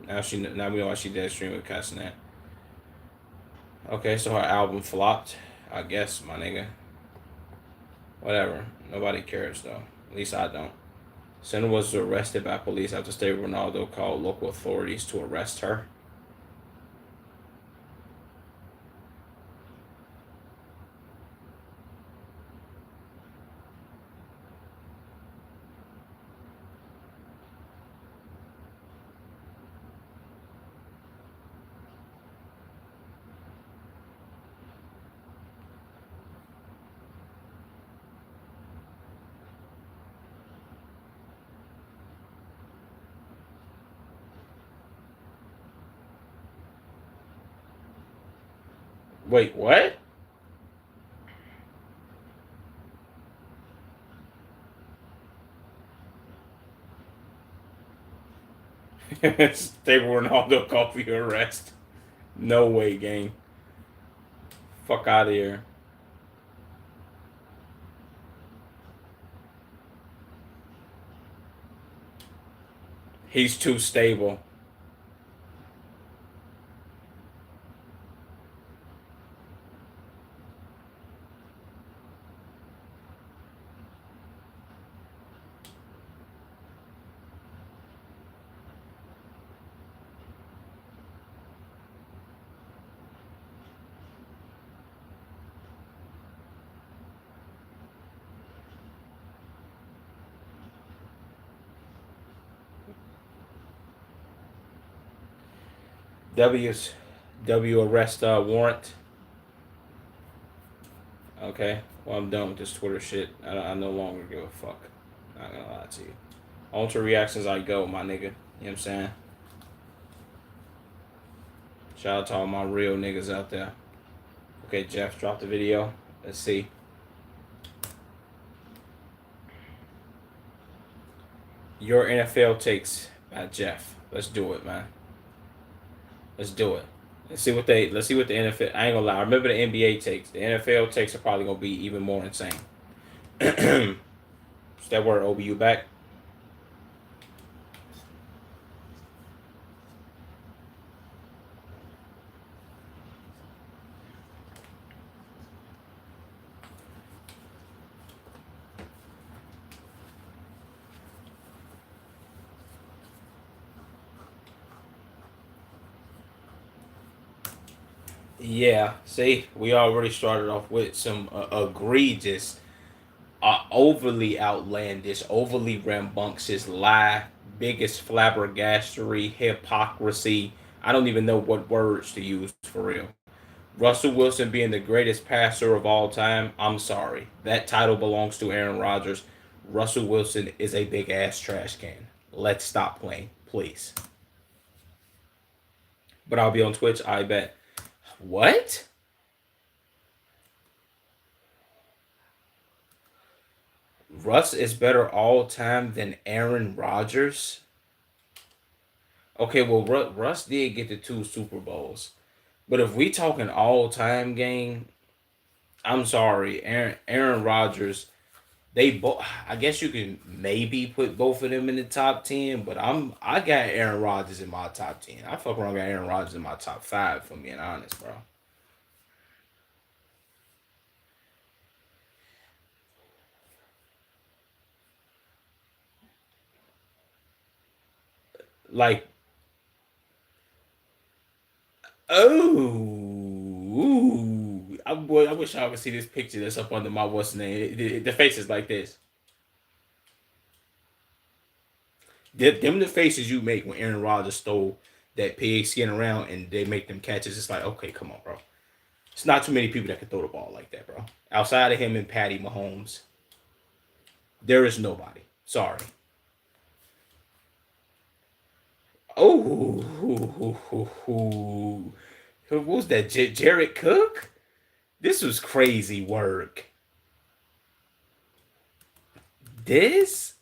Now we know why she did stream with cussing that. Okay, so her album flopped. I guess, my nigga. Whatever. Nobody cares though. At least I don't. Senna was arrested by police after State Ronaldo called local authorities to arrest her. Wait, what? State Ronaldo called for your arrest. No way, gang. Fuck out of here. He's too stable. W's W arrest warrant. Okay. Well, I'm done with this Twitter shit. I no longer give a fuck. Not gonna lie to you. On to reactions I go, my nigga. You know what I'm saying? Shout out to all my real niggas out there. Okay, Jeff, drop the video. Let's see. Your NFL takes by Jeff. Let's do it, man. Let's do it. Let's see what the NFL. I ain't gonna lie. I remember the NBA takes. The NFL takes are probably gonna be even more insane. Is that word OBU back? Yeah. See, we already started off with some egregious, overly outlandish, overly rambunctious lie, biggest flabbergastery, hypocrisy. I don't even know what words to use for real. Russell Wilson being the greatest passer of all time, I'm sorry. That title belongs to Aaron Rodgers. Russell Wilson is a big ass trash can. Let's stop playing, please. But I'll be on Twitch, I bet. What? Russ is better all time than Aaron Rodgers? Okay, well, Russ did get the two Super Bowls. But if we talking all time game, I'm sorry, Aaron Rodgers. They both. I guess you can maybe put both of them in the top 10, but I got Aaron Rodgers in my top 10. I fuck around got Aaron Rodgers in my top 5. If I'm being honest, bro. Like, oh, I wish I could see this picture that's up under my what's name. The face is like this. Them the faces you make when Aaron Rodgers stole that pig skin around and they make them catches. It's like, okay, come on, bro. It's not too many people that can throw the ball like that, bro. Outside of him and Patty Mahomes, there is nobody. Sorry. Oh, who was that? Jared Cook? This was crazy work. This?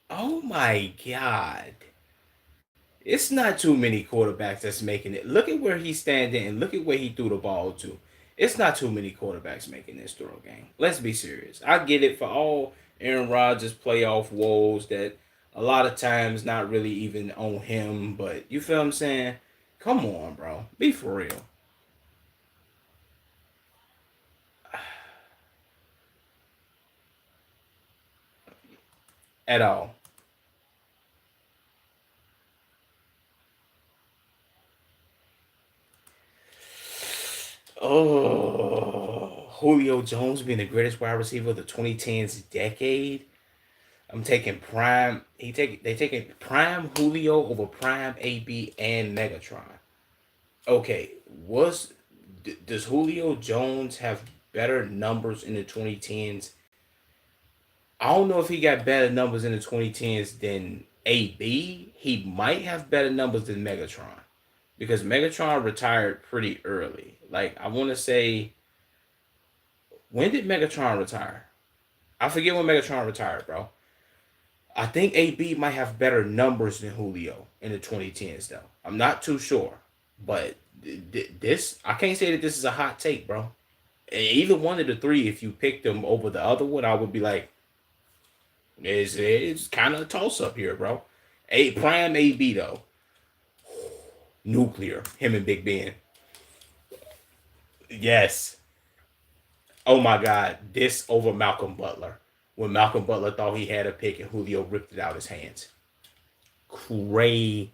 Oh my God. It's not too many quarterbacks that's making it. Look at where he's standing and look at where he threw the ball to. It's not too many quarterbacks making this throw game. Let's be serious. I get it for all Aaron Rodgers playoff woes that a lot of times not really even on him, but you feel what I'm saying? Come on, bro. Be for real. At all. Oh, Julio Jones being the greatest wide receiver of the 2010s decade. I'm taking prime. They taking prime Julio over prime AB and Megatron. Okay, does Julio Jones have better numbers in the 2010s? I don't know if he got better numbers in the 2010s than AB. He might have better numbers than Megatron because Megatron retired pretty early. Like I want to say, when did Megatron retire? I forget when Megatron retired, bro. I think AB might have better numbers than Julio in the 2010s, though. I'm not too sure, but this I can't say that this is a hot take, bro. Either one of the three, if you picked them over the other one, I would be like, it's kind of a toss up here, bro. A prime AB though, nuclear. Him and Big Ben. Yes. Oh my God, this over Malcolm Butler. When Malcolm Butler thought he had a pick and Julio ripped it out his hands. Crazy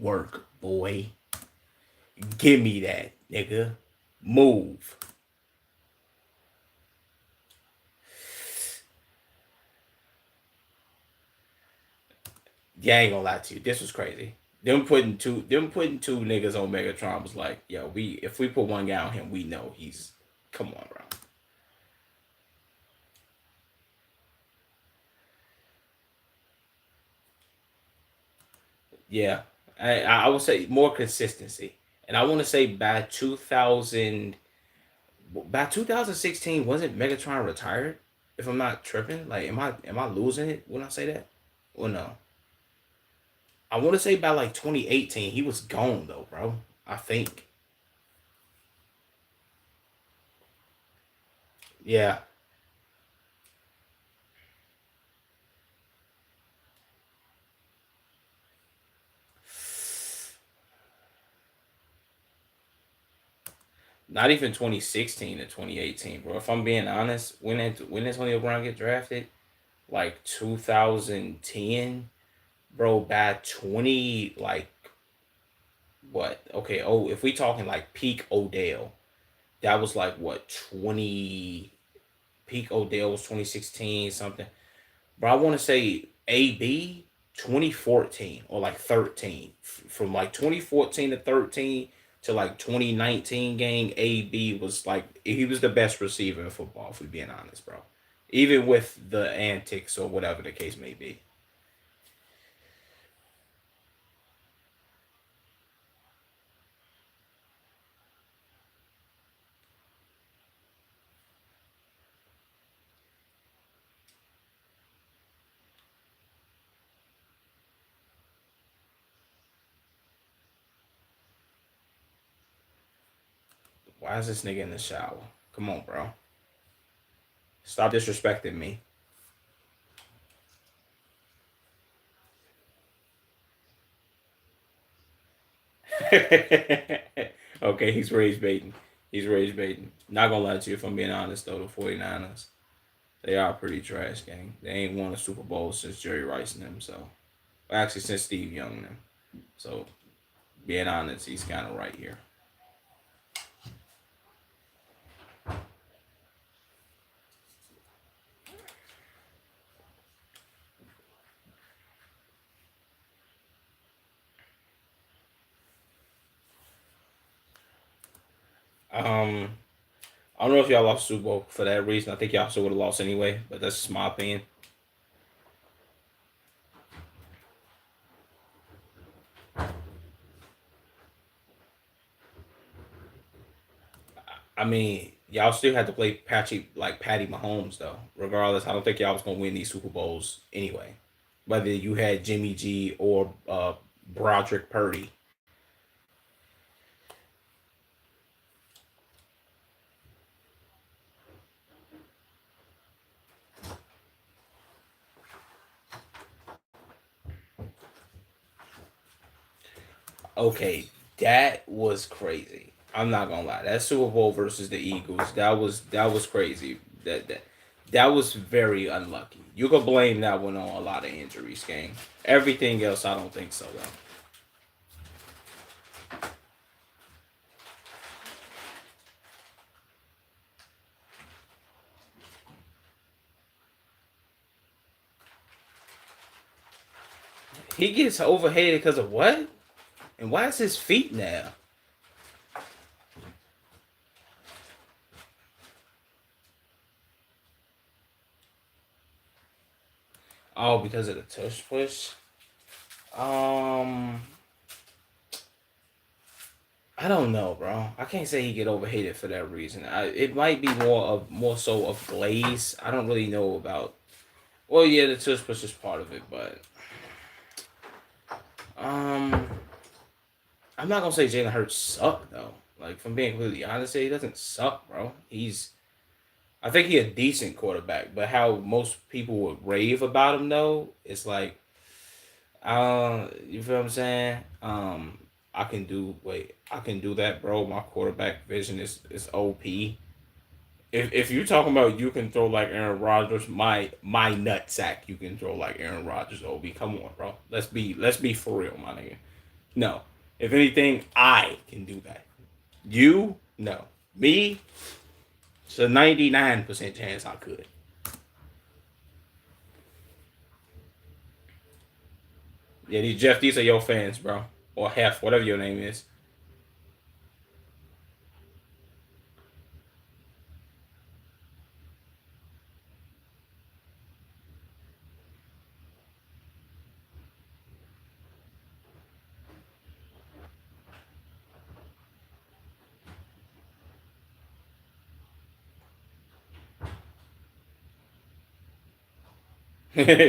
work, boy. Give me that, nigga. Move. Yeah, I ain't gonna lie to you. This was crazy. Them putting two niggas on Megatron was like, yo, we if we put one guy on him, we know he's come on, bro. Yeah. I would say more consistency. And I want to say by 2016 wasn't Megatron retired? If I'm not tripping, like am I losing it when I say that? Well, no. I want to say by like 2018 he was gone though, bro. I think. Yeah. Not even 2016 to 2018, bro. If I'm being honest, when Antonio Brown get drafted, like 2010, bro. By 20, like what? Okay. Oh, if we talking like peak Odell, that was like what 20. Peak Odell was 2016 something. But I want to say AB 2014 or like 13. From like 2014 to 13 to like 2019 game, AB was like he was the best receiver in football, if we're being honest, bro. Even with the antics or whatever the case may be. Why is this nigga in the shower? Come on, bro. Stop disrespecting me. Okay, he's rage baiting. He's rage baiting. Not gonna lie to you, if I'm being honest though, the 49ers, they are a pretty trash gang. They ain't won a Super Bowl since Jerry Rice and them, so actually since Steve Young and them. So being honest, he's kinda right here. Um I don't know if y'all lost Super Bowl for that reason. I think y'all still would have lost anyway, but that's just my opinion. I mean, y'all still had to play Patty Mahomes though. Regardless, I don't think y'all was gonna win these Super Bowls anyway. Whether you had Jimmy G or Broderick Purdy. Okay, that was crazy. I'm not gonna lie. That Super Bowl versus the Eagles, that was crazy. That was very unlucky. You could blame that one on a lot of injuries, gang. Everything else, I don't think so though. He gets overhated because of what? And why is his feet now? Oh, because of the tush push. Um, I don't know, bro. I can't say he get overhated for that reason. It might be more so of glaze. I don't really know about. Well, yeah, the tush push is part of it, but um, I'm not gonna say Jalen Hurts suck though. Like, from being completely honest, he doesn't suck, bro. I think he a decent quarterback, but how most people would rave about him though, it's like, you feel what I'm saying? I can do that, bro. My quarterback vision is OP. If you're talking about you can throw like Aaron Rodgers, my nutsack, you can throw like Aaron Rodgers, OB. Come on, bro. Let's be for real, my nigga. No. If anything, I can do that. You, no. Me, it's a 99% chance I could. Yeah, these are your fans, bro. Or half, whatever your name is. Don't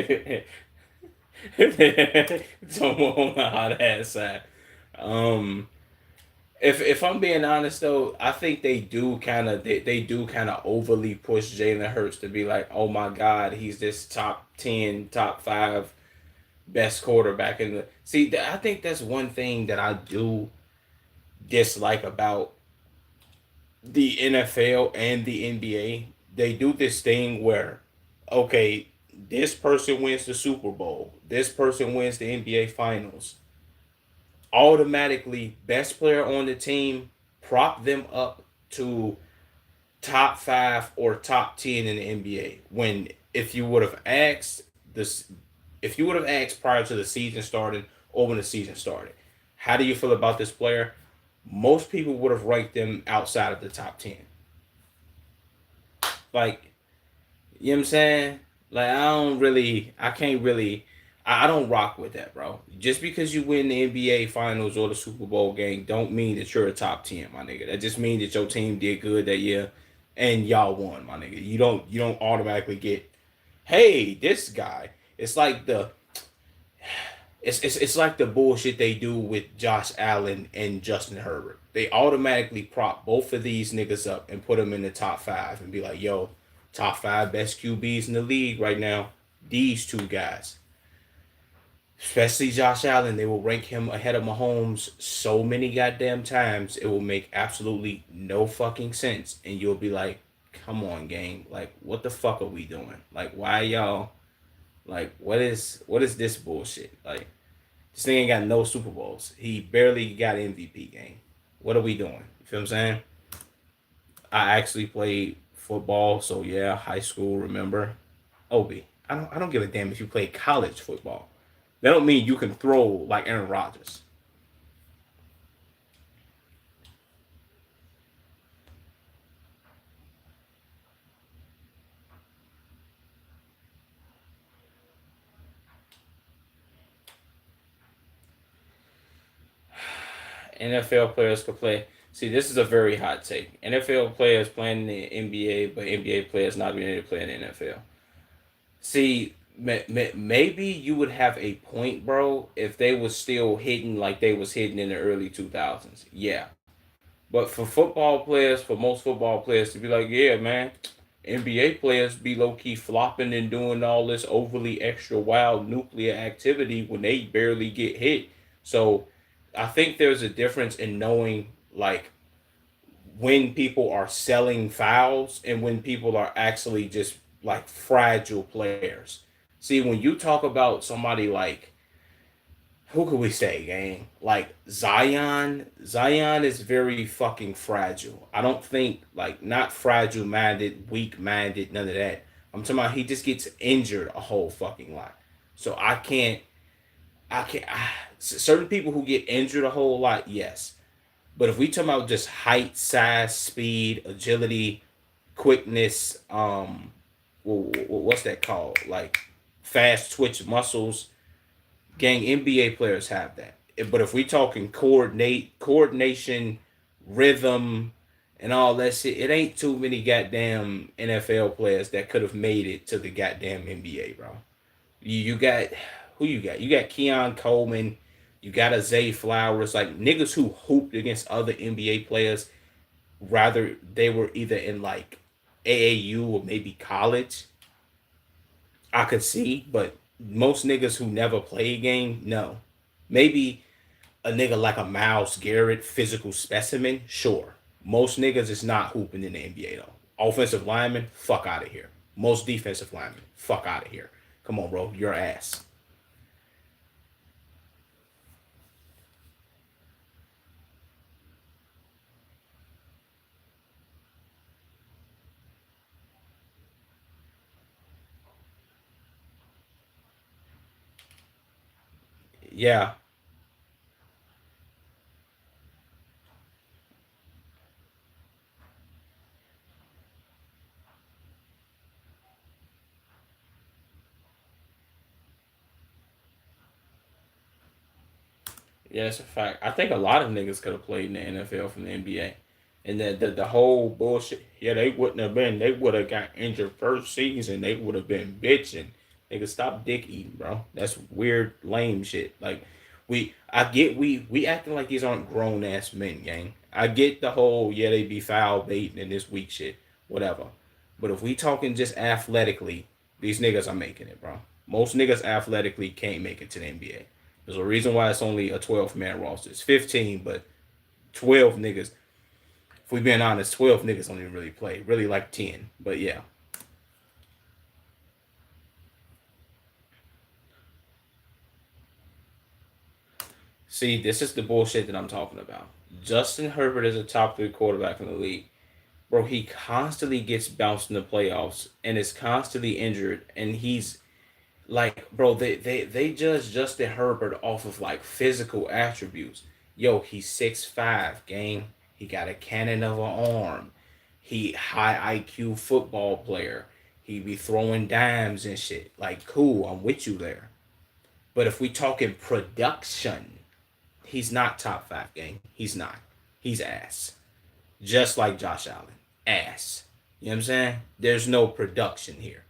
know how that side. Um, if I'm being honest though, I think they do kind of overly push Jalen Hurts to be like, oh my God, he's this top 10, top 5 best quarterback in the. See, I think that's one thing that I do dislike about the NFL and the NBA. They do this thing where, okay, this person wins the Super Bowl, this person wins the NBA Finals, automatically best player on the team, prop them up to top 5 or top 10 in the NBA. When this, if you would have asked prior to the season starting or when the season started, how do you feel about this player? Most people would have ranked them outside of the top 10. Like, you know what I'm saying? Like, I can't really, I don't rock with that, bro. Just because you win the NBA Finals or the Super Bowl game, don't mean that you're a top 10, my nigga. That just means that your team did good that year, and y'all won, my nigga. You don't automatically get, hey, this guy. It's like it's like the bullshit they do with Josh Allen and Justin Herbert. They automatically prop both of these niggas up and put them in the top 5 and be like, yo, top 5 best QBs in the league right now. These two guys, especially Josh Allen, they will rank him ahead of Mahomes so many goddamn times it will make absolutely no fucking sense, and you'll be like, come on, gang, like what the fuck are we doing? Like, why y'all? Like, what is this bullshit? Like, this thing ain't got no Super Bowls. He barely got MVP game. What are we doing? You feel what I'm saying? I actually played football, so yeah, high school, remember? Obi. I don't give a damn if you play college football. That don't mean you can throw like Aaron Rodgers. NFL players could play. See, this is a very hot take. NFL players playing in the NBA, but NBA players not being able to play in the NFL. See, maybe you would have a point, bro, if they was still hitting like they was hitting in the early 2000s. Yeah. But for football players, for most football players to be like, yeah, man, NBA players be low key flopping and doing all this overly extra wild nuclear activity when they barely get hit. So I think there's a difference in knowing like when people are selling fouls and when people are actually just like fragile players. See, when you talk about somebody like who could we say, gang? Like Zion is very fucking fragile. I don't think like not fragile minded, weak minded, none of that. I'm talking about he just gets injured a whole fucking lot. So I can't. Certain people who get injured a whole lot, yes. But if we talk about just height, size, speed, agility, quickness, what's that called? Like fast twitch muscles, gang, NBA players have that. But if we talking coordination, rhythm, and all that shit, it ain't too many goddamn NFL players that could have made it to the goddamn NBA, bro. You got who you got? You got Keon Coleman, you got a Zay Flowers, like niggas who hooped against other NBA players. Rather, they were either in like AAU or maybe college. I could see, but most niggas who never play a game, no. Maybe a nigga like a Miles Garrett, physical specimen, sure. Most niggas is not hooping in the NBA though. Offensive lineman, fuck out of here. Most defensive linemen, fuck out of here. Come on, bro, your ass. Yeah, yeah, that's a fact. I think a lot of niggas could have played in the NFL from the NBA. And the whole bullshit, yeah, they wouldn't have been. They would have got injured first season. They would have been bitching. They could stop dick eating, bro. That's weird, lame shit. Like I get we acting like these aren't grown ass men, gang. I get the whole yeah they be foul baiting and this weak shit, whatever. But if we talking just athletically, these niggas are making it, bro. Most niggas athletically can't make it to the NBA. There's a reason why it's only a 12 man roster. It's 15, but 12 niggas, if we being honest, 12 niggas don't even really play. Really like 10. But yeah. See, this is the bullshit that I'm talking about. Justin Herbert is a top three quarterback in the league. Bro, he constantly gets bounced in the playoffs and is constantly injured. And he's like, bro, they judge Justin Herbert off of like physical attributes. Yo, he's 6'5", gang. He got a cannon of an arm. He high IQ football player. He be throwing dimes and shit. Like, cool, I'm with you there. But if we talking production, he's not top five, gang. He's not. He's ass. Just like Josh Allen. Ass. You know what I'm saying? There's no production here.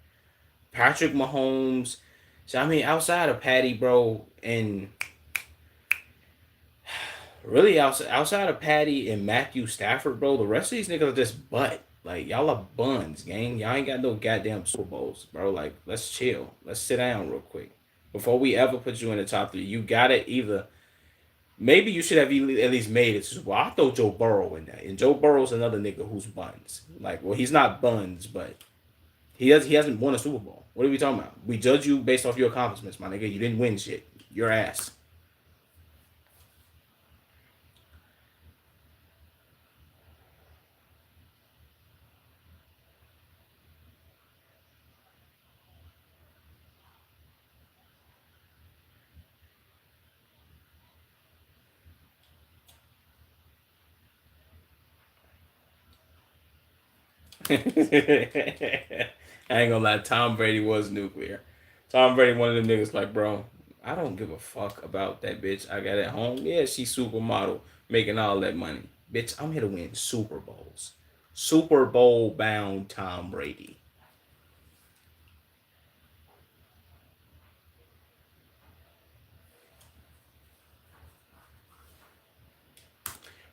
Patrick Mahomes. So I mean, outside of Patty, bro, and really outside of Patty and Matthew Stafford, bro, the rest of these niggas are just butt. Like y'all are buns, gang. Y'all ain't got no goddamn Super Bowls, bro. Like let's chill. Let's sit down real quick. Before we ever put you in the top three, you gotta either maybe you should have at least made it to Super Bowl. I throw Joe Burrow in there, and Joe Burrow's another nigga who's buns. Like, well, he's not buns, but he hasn't won a Super Bowl. What are we talking about? We judge you based off your accomplishments, my nigga. You didn't win shit. Your ass. I ain't gonna lie, Tom Brady was nuclear. Tom Brady, one of them niggas, like, bro, I don't give a fuck about that bitch I got at home. Yeah, she's supermodel, making all that money. Bitch, I'm here to win Super Bowls. Super Bowl bound Tom Brady.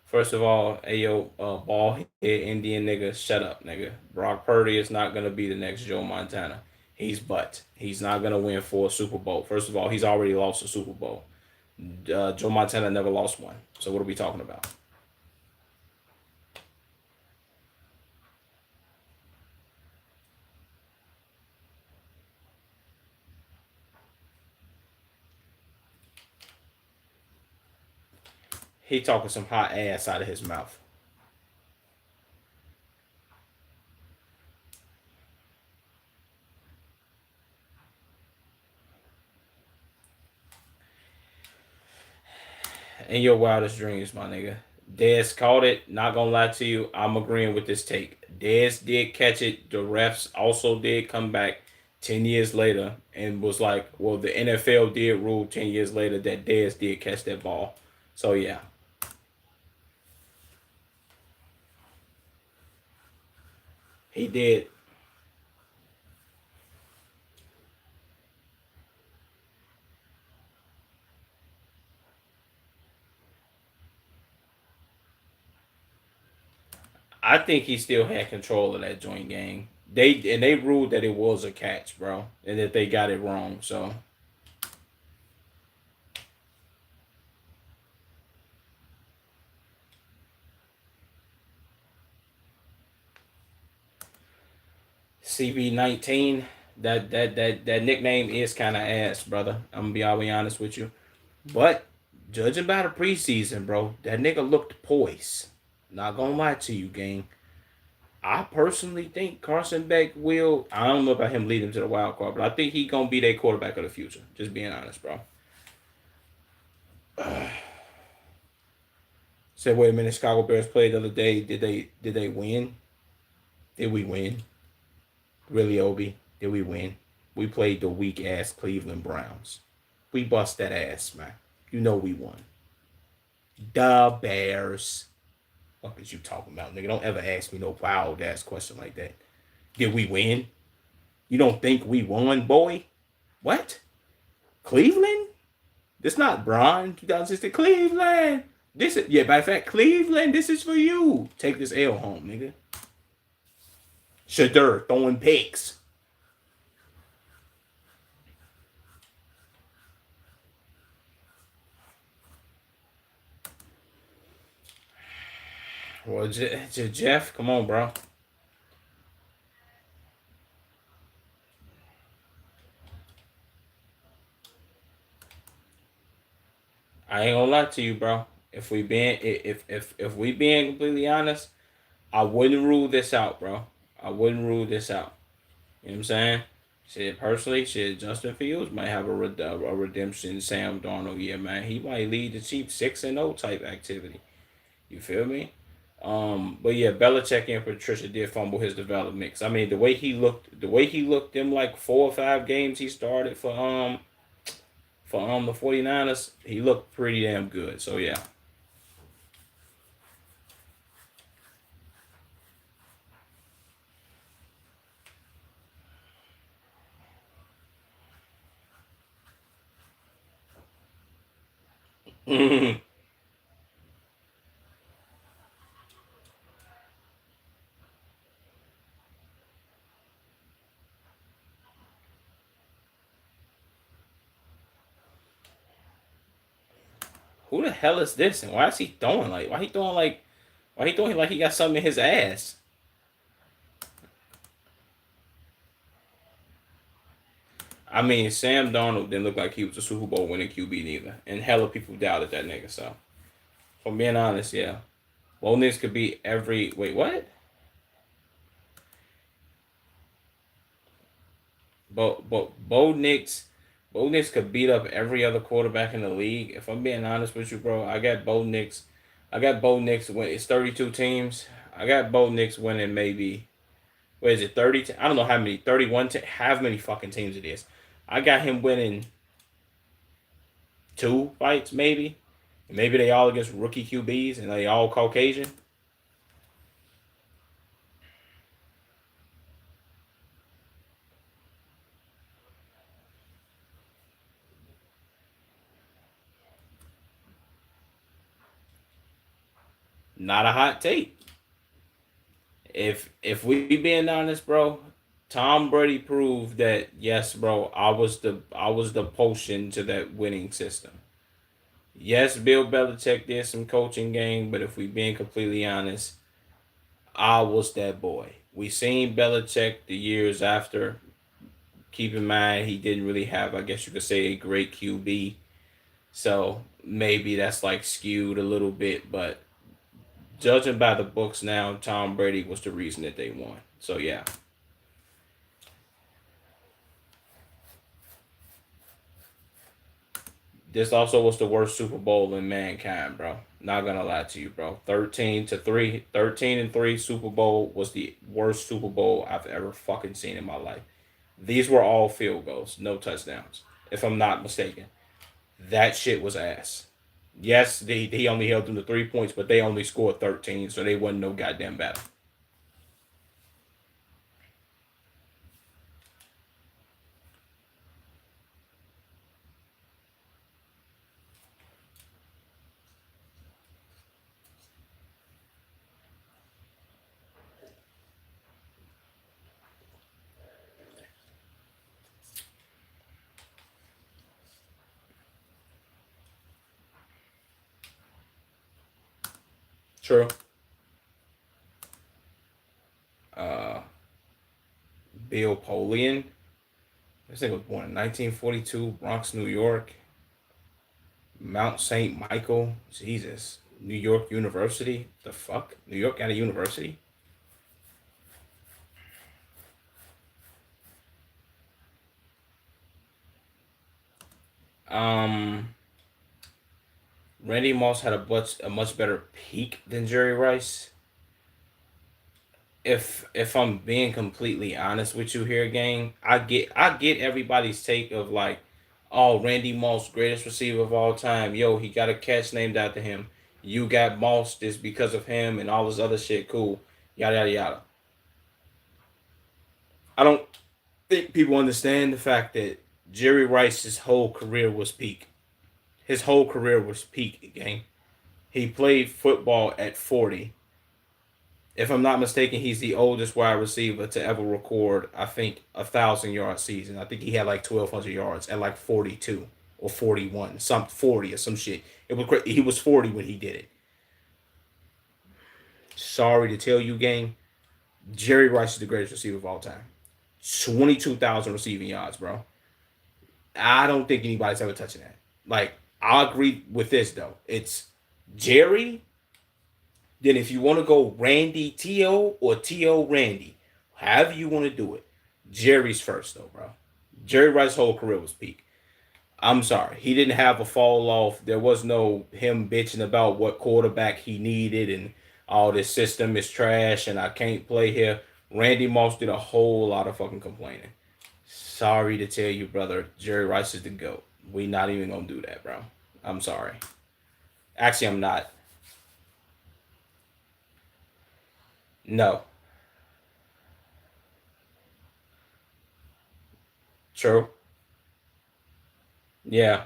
First of all, ayo, ball head Indian nigga, shut up, nigga. Brock Purdy is not gonna be the next Joe Montana. He's but he's not gonna win for a Super Bowl. First of all, he's already lost a Super Bowl. Joe Montana never lost one. So what are we talking about? He talking some hot ass out of his mouth. In your wildest dreams, my nigga. Dez caught it. Not gonna lie to you, I'm agreeing with this take. Dez did catch it. The refs also did come back 10 years later and was like, well, the NFL did rule 10 years later that Dez did catch that ball. So yeah, he did. I think he still had control of that joint game. They ruled that it was a catch, bro, and that they got it wrong. So CB19, that nickname is kind of ass, brother. I'll be honest with you. But judging by the preseason, bro, that nigga looked poised. Not gonna lie to you, gang. I personally think Carson Beck will. I don't know about him leading to the wild card, but I think he gonna be their quarterback of the future. Just being honest, bro. Said, wait a minute. Chicago Bears played the other day. Did they win? Did we win? Really, Obi? Did we win? We played the weak ass Cleveland Browns. We bust that ass, man. You know we won. The Bears. What is you talking about, nigga? Don't ever ask me no wild ass question like that. Did we win? You don't think we won, boy? What? Cleveland? This not Braun 2016. Cleveland. This is yeah. By the fact, Cleveland. This is for you. Take this L home, nigga. Shadur throwing picks. Well, Jeff, come on, bro. I ain't gonna lie to you, bro. If we being completely honest, I wouldn't rule this out, bro. I wouldn't rule this out. You know what I'm saying? Shit, personally, shit, Justin Fields might have a redemption. Sam Darnold, yeah, man, he might lead the Chiefs 6-0 type activity. You feel me? But yeah, Belichick and Patricia did fumble his development. 'Cause, I mean, the way he looked them like 4 or 5 games he started for the 49ers, he looked pretty damn good. So yeah. Who the hell is this? And why is he throwing like? Why he throwing like he got something in his ass? I mean, Sam Darnold didn't look like he was a Super Bowl winning QB neither, and hella people doubted that nigga. So, from being honest, yeah, Bo Nix could be every. Wait, what? Bo Nix, Bo Nix could beat up every other quarterback in the league. If I'm being honest with you, bro, I got Bo Nix. I got Bo Nix when it's 32 teams. I got Bo Nix winning maybe. What is it? 30? I don't know how many. 31. How many fucking teams it is? I got him winning 2 fights maybe. Maybe they all against rookie QBs and they all Caucasian. Not a hot take. If we being honest, bro, Tom Brady proved that yes, bro, I was the potion to that winning system. Yes, Bill Belichick did some coaching game, but if we being completely honest, I was that boy. We seen Belichick the years after. Keep in mind he didn't really have, I guess you could say, a great QB. So maybe that's like skewed a little bit, but judging by the books now, Tom Brady was the reason that they won. So yeah. This also was the worst Super Bowl in mankind, bro. Not gonna lie to you, bro. 13-3, 13-3 Super Bowl was the worst Super Bowl I've ever fucking seen in my life. These were all field goals, no touchdowns, if I'm not mistaken. That shit was ass. Yes, he only held them to 3 points, but they only scored 13, so they wasn't no goddamn battle. True. Uh, Bill Polian. This thing was born in 1942, Bronx, New York. Mount St. Michael. Jesus. New York University. The fuck? New York got a university? Um, Randy Moss had a much better peak than Jerry Rice. If I'm being completely honest with you here, gang, I get everybody's take of like, oh, Randy Moss, greatest receiver of all time. Yo, he got a catch named after him. You got Moss this because of him and all this other shit. Cool, yada yada yada. I don't think people understand the fact that Jerry Rice's whole career was peak. His whole career was peak, gang. He played football at 40. If I'm not mistaken, he's the oldest wide receiver to ever record, I think, 1,000 yard season. I think he had like 1,200 yards at like 42 or 41, some 40 or some shit. It was great. He was 40 when he did it. Sorry to tell you, gang. Jerry Rice is the greatest receiver of all time. 22,000 receiving yards, bro. I don't think anybody's ever touching that. Like, I agree with this though. It's Jerry. Then if you want to go Randy T.O. or T.O. Randy, however you want to do it, Jerry's first though, bro. Jerry Rice's whole career was peak. I'm sorry. He didn't have a fall off. There was no him bitching about what quarterback he needed and all this system is trash and I can't play here. Randy Moss did a whole lot of fucking complaining. Sorry to tell you, brother, Jerry Rice is the GOAT. We not even gonna do that, bro. I'm sorry. Actually, I'm not. No. True. Yeah.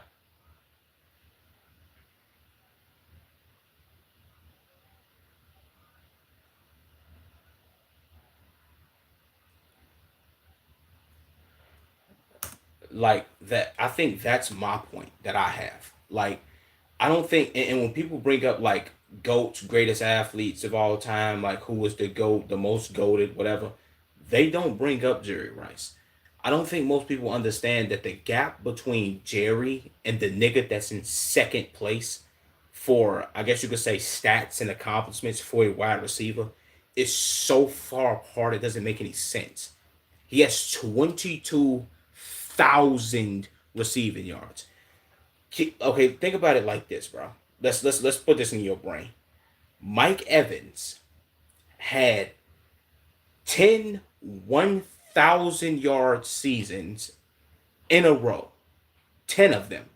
Like that, I think that's my point that I have. Like, I don't think, and when people bring up like goats, greatest athletes of all time, like who was the goat, the most goated, whatever, they don't bring up Jerry Rice. I don't think most people understand that the gap between Jerry and the nigga that's in second place for, I guess you could say, stats and accomplishments for a wide receiver is so far apart it doesn't make any sense. He has 22,000 receiving yards. Okay, think about it like this, bro. Let's put this in your brain. Mike Evans had 10 1,000 yard seasons in a row. 10 of them.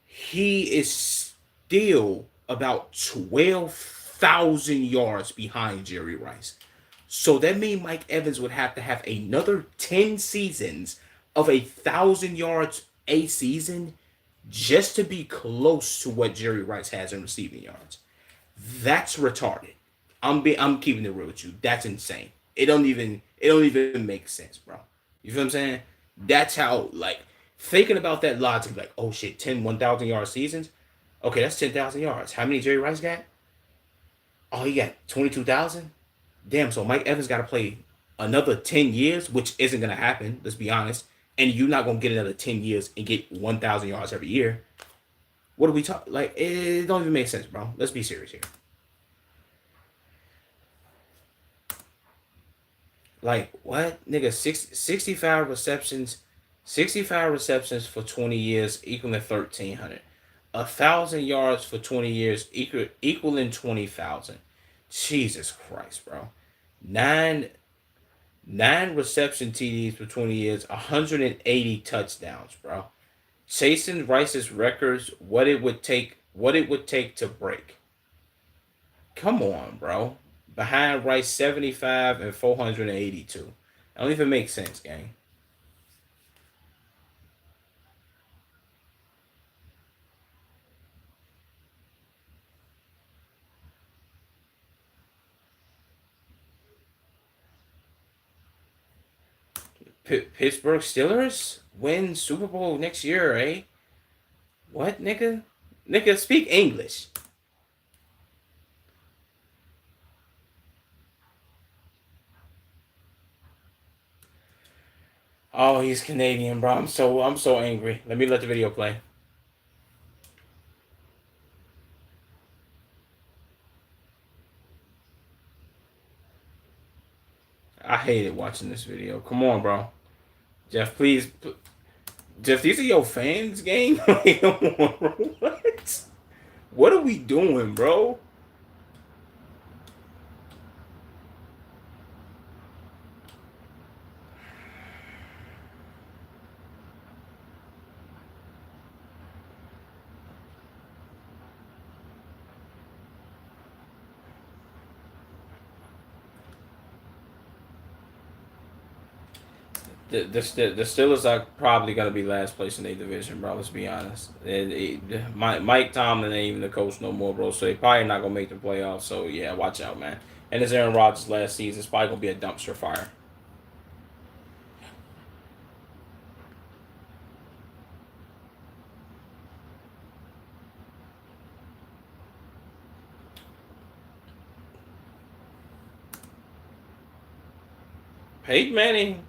He is still about 12,000 yards behind Jerry Rice. So that means Mike Evans would have to have another 10 seasons of 1,000 yards a season just to be close to what Jerry Rice has in receiving yards. That's retarded. I'm keeping it real with you. That's insane. It don't even make sense, bro. You feel what I'm saying? That's how, like, thinking about that logic, like, oh shit, 10 1,000 yard seasons. Okay, that's 10,000 yards. How many Jerry Rice got? Oh, he got 22,000. Damn. So Mike Evans got to play another 10 years, which isn't gonna happen. Let's be honest. And you're not gonna get another 10 years and get 1,000 yards every year. What are we talking? Like, it don't even make sense, bro. Let's be serious here. Like, what? Nigga, 65 receptions, 65 receptions for 20 years equaling 1,300. 1,000 yards for 20 years equaling 20,000. Jesus Christ, bro. Nine nine reception TDs for 20 years, 180 touchdowns, bro. Chasing Rice's records, what it would take to break. Come on, bro. Behind Rice 75 and 482. I don't even make sense, gang. Pittsburgh Steelers win Super Bowl next year, eh? What, nigga? Nigga, speak English. Oh, he's Canadian, bro. I'm so angry. Let me let the video play. I hated watching this video. Come on, bro. Jeff, please. Jeff, these are your fans, gang? Come on, bro. What? What are we doing, bro? The Steelers are probably gonna be last place in their division, bro. Let's be honest. Mike Tomlin ain't even the coach no more, bro. So they probably not gonna make the playoffs. So yeah, watch out, man. And it's Aaron Rodgers' last season. It's probably gonna be a dumpster fire. Peyton Manning.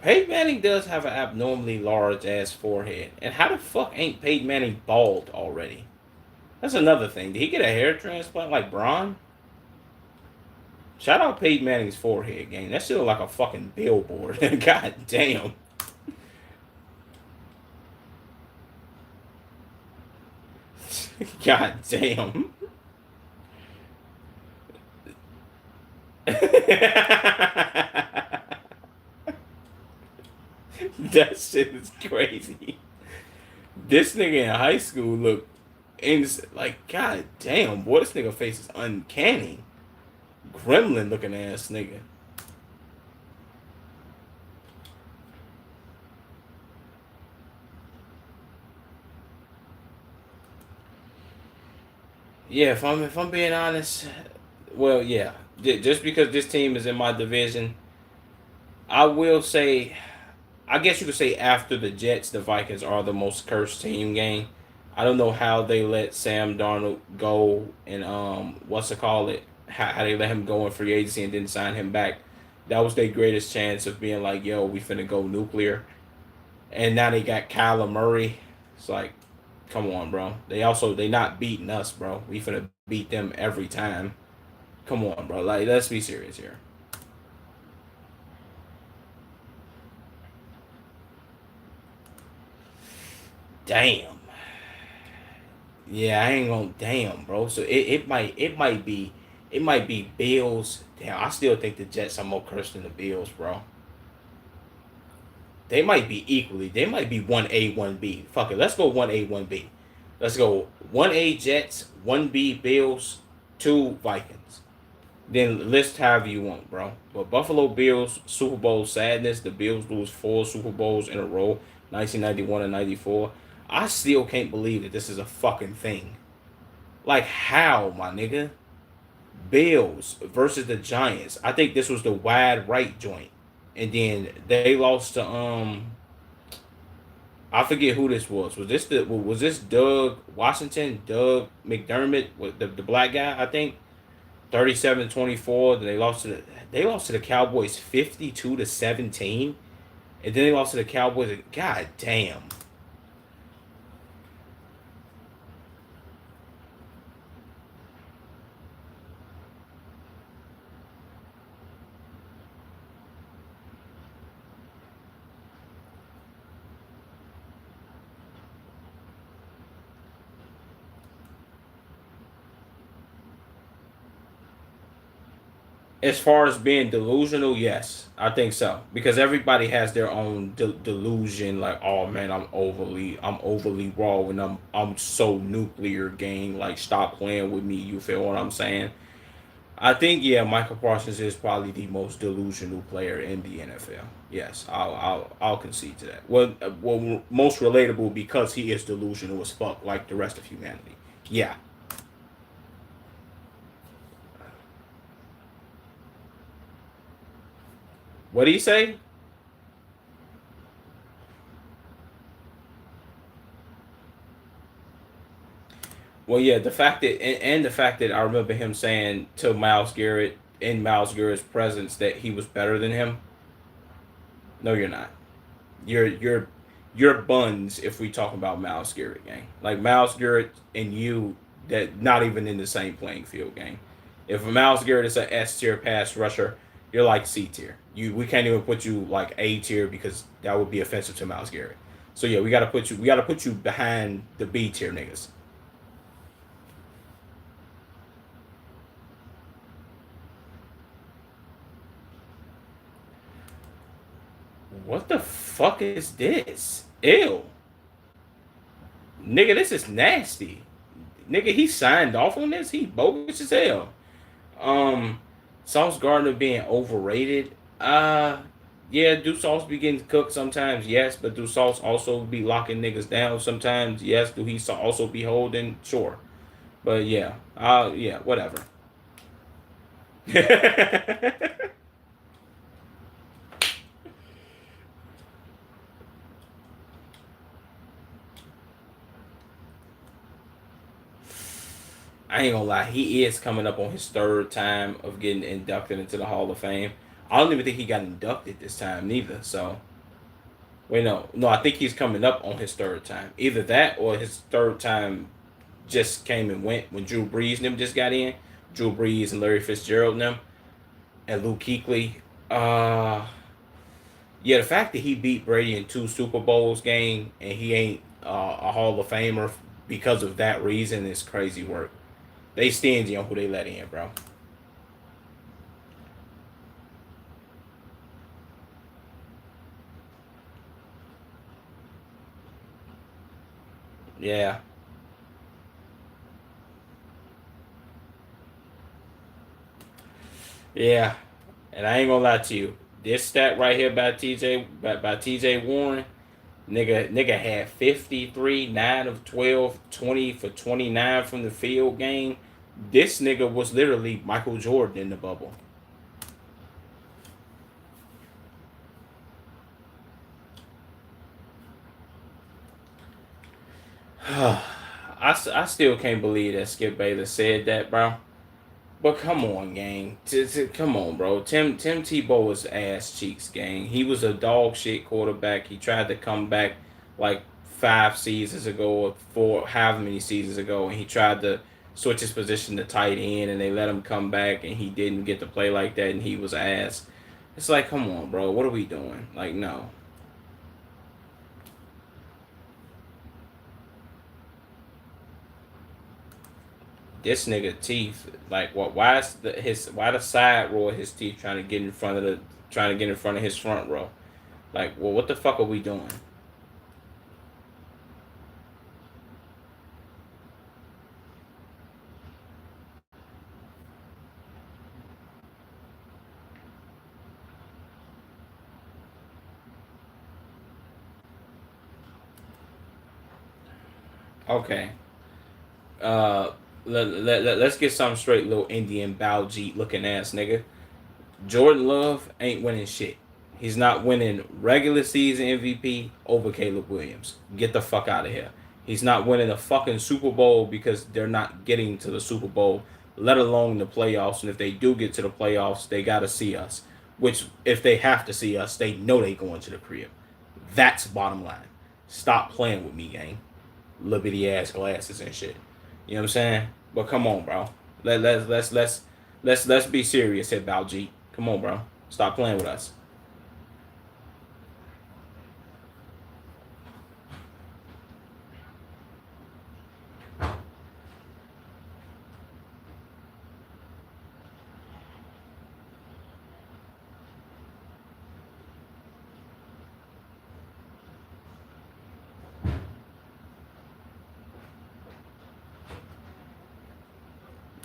Peyton Manning does have an abnormally large ass forehead. And how the fuck ain't Peyton Manning bald already? That's another thing. Did he get a hair transplant like Braun? Shout out Peyton Manning's forehead, gang. That shit look like a fucking billboard. God damn. God damn. That shit is crazy. This nigga in high school look like, god damn, boy, this nigga face is uncanny. Gremlin looking ass nigga. Yeah, if I'm being honest, well, yeah, just because this team is in my division, I will say, I guess you could say after the Jets, the Vikings are the most cursed team game. I don't know how they let Sam Darnold go and what's it called it? How they let him go in free agency and didn't sign him back. That was their greatest chance of being like, yo, we finna go nuclear. And now they got Kyler Murray. It's like, come on, bro. They not beating us, bro. We finna beat them every time. Come on, bro. Like, let's be serious here. Damn. Yeah, I ain't gonna damn, bro. So it might be Bills. Damn, I still think the Jets are more cursed than the Bills, bro. They might be equally. They might be 1A, 1B. Fuck it. Let's go 1A, 1B. Let's go 1A Jets, 1B Bills, 2 Vikings. Then list however you want, bro. But Buffalo Bills, Super Bowl sadness. The Bills lose 4 Super Bowls in a row, 1991 and 94. I still can't believe that this is a fucking thing. Like, how, my nigga? Bills versus the Giants. I think this was the wide right joint. And then they lost to I forget who this was. Was this Doug Washington, Doug McDermott, the black guy, I think? 37-24. Then they lost to the Cowboys 52-17. And then they lost to the Cowboys. God damn. As far as being delusional, yes, I think so. Because everybody has their own delusion. Like, oh man, I'm overly raw, and I'm so nuclear, gang. Like, stop playing with me. You feel what I'm saying? I think yeah, Michael Parsons is probably the most delusional player in the NFL. Yes, I'll concede to that. Well, most relatable because he is delusional as fuck, like the rest of humanity. Yeah. What do you say? Well, yeah, the fact that and the fact that I remember him saying to Miles Garrett in Miles Garrett's presence that he was better than him. No, you're not. You're buns if we talk about Miles Garrett, gang. Like Miles Garrett and you, that not even in the same playing field, gang. If Miles Garrett is a S tier pass rusher, you're like C tier. We can't even put you like A tier because that would be offensive to Miles Garrett. So yeah, we gotta put you behind the B tier niggas. What the fuck is this? Ew. Nigga, this is nasty. Nigga, he signed off on this? He bogus as hell. Um, Sauce Gardner being overrated. Yeah, do Sauce be getting cooked sometimes? Yes, but do Sauce also be locking niggas down sometimes? Yes. Do he also be holding? Sure. But yeah, yeah, whatever. I ain't gonna lie, he is coming up on his third time of getting inducted into the Hall of Fame. I don't even think he got inducted this time neither. So wait, no, I think he's coming up on his third time. Either that or his third time just came and went when Drew Brees and them just got in. Drew Brees and Larry Fitzgerald and them and Luke Kuechly. Uh, yeah, the fact that he beat Brady in 2 Super Bowls game and he ain't a Hall of Famer because of that reason is crazy work. They stingy on who they let in, bro. Yeah, yeah. And I ain't gonna lie to you. This stat right here by TJ Warren, nigga had 53, 9 of 12, 20 for 29 from the field game. This nigga was literally Michael Jordan in the bubble. I still can't believe that Skip Bayless said that, bro. But come on, gang. Come on, bro. Tim Tebow was ass cheeks, gang. He was a dog shit quarterback. He tried to come back like 5 seasons ago or four, however many seasons ago, and he tried to switch his position to tight end, and they let him come back, and he didn't get to play like that, and he was ass. It's like, come on, bro. What are we doing? Like, no. This nigga teeth, like, what? Why is why the side row of his teeth trying to get in front of his front row? Like, well, what the fuck are we doing? Okay. Uh, let's get something straight, little Indian Baljeet looking ass nigga. Jordan Love ain't winning shit. He's not winning regular season MVP over Caleb Williams. Get the fuck out of here. He's not winning a fucking Super Bowl because they're not getting to the Super Bowl, let alone the playoffs. And if they do get to the playoffs, they gotta see us. Which, if they have to see us, they know they going to the crib. That's bottom line. Stop playing with me, gang. Little bitty ass glasses and shit. You know what I'm saying? But come on, bro. Let's be serious here, Baljeet. Come on, bro. Stop playing with us.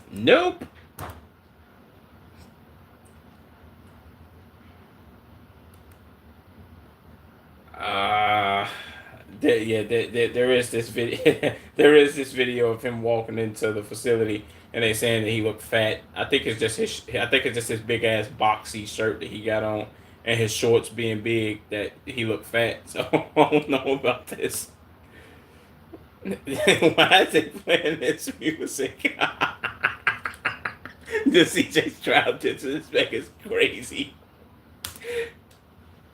Nope. Uh there is this video. There is this video of him walking into the facility, and they saying that he looked fat. I think it's just his. I think it's just his big ass boxy shirt that he got on, and his shorts being big that he looked fat. So I don't know about this. Why is they playing this music? The CJ Stroud disrespect is crazy.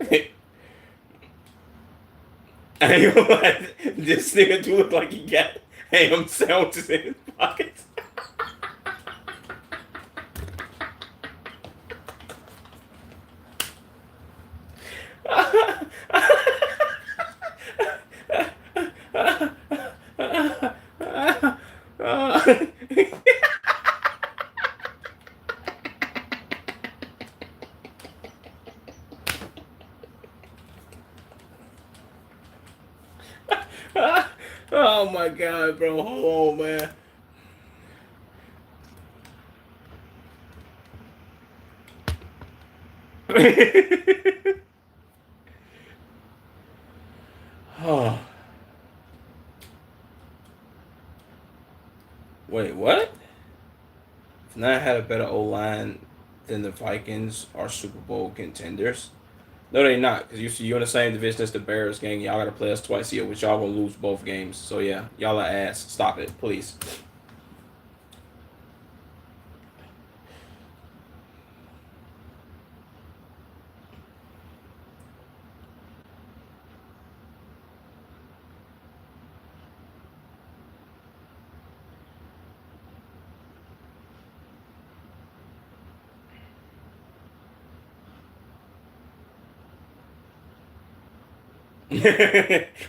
I ain't gonna lie, this nigga do look like he got ham sandwiches in his pockets. Oh my god, bro. Hold on, man. Oh. Wait, what? If not had a better O line than the Vikings are Super Bowl contenders. No, they not. Cause you in the same division as the Bears, gang. Y'all gotta play us twice a year, which y'all gonna lose both games. So yeah, y'all are ass. Stop it, please.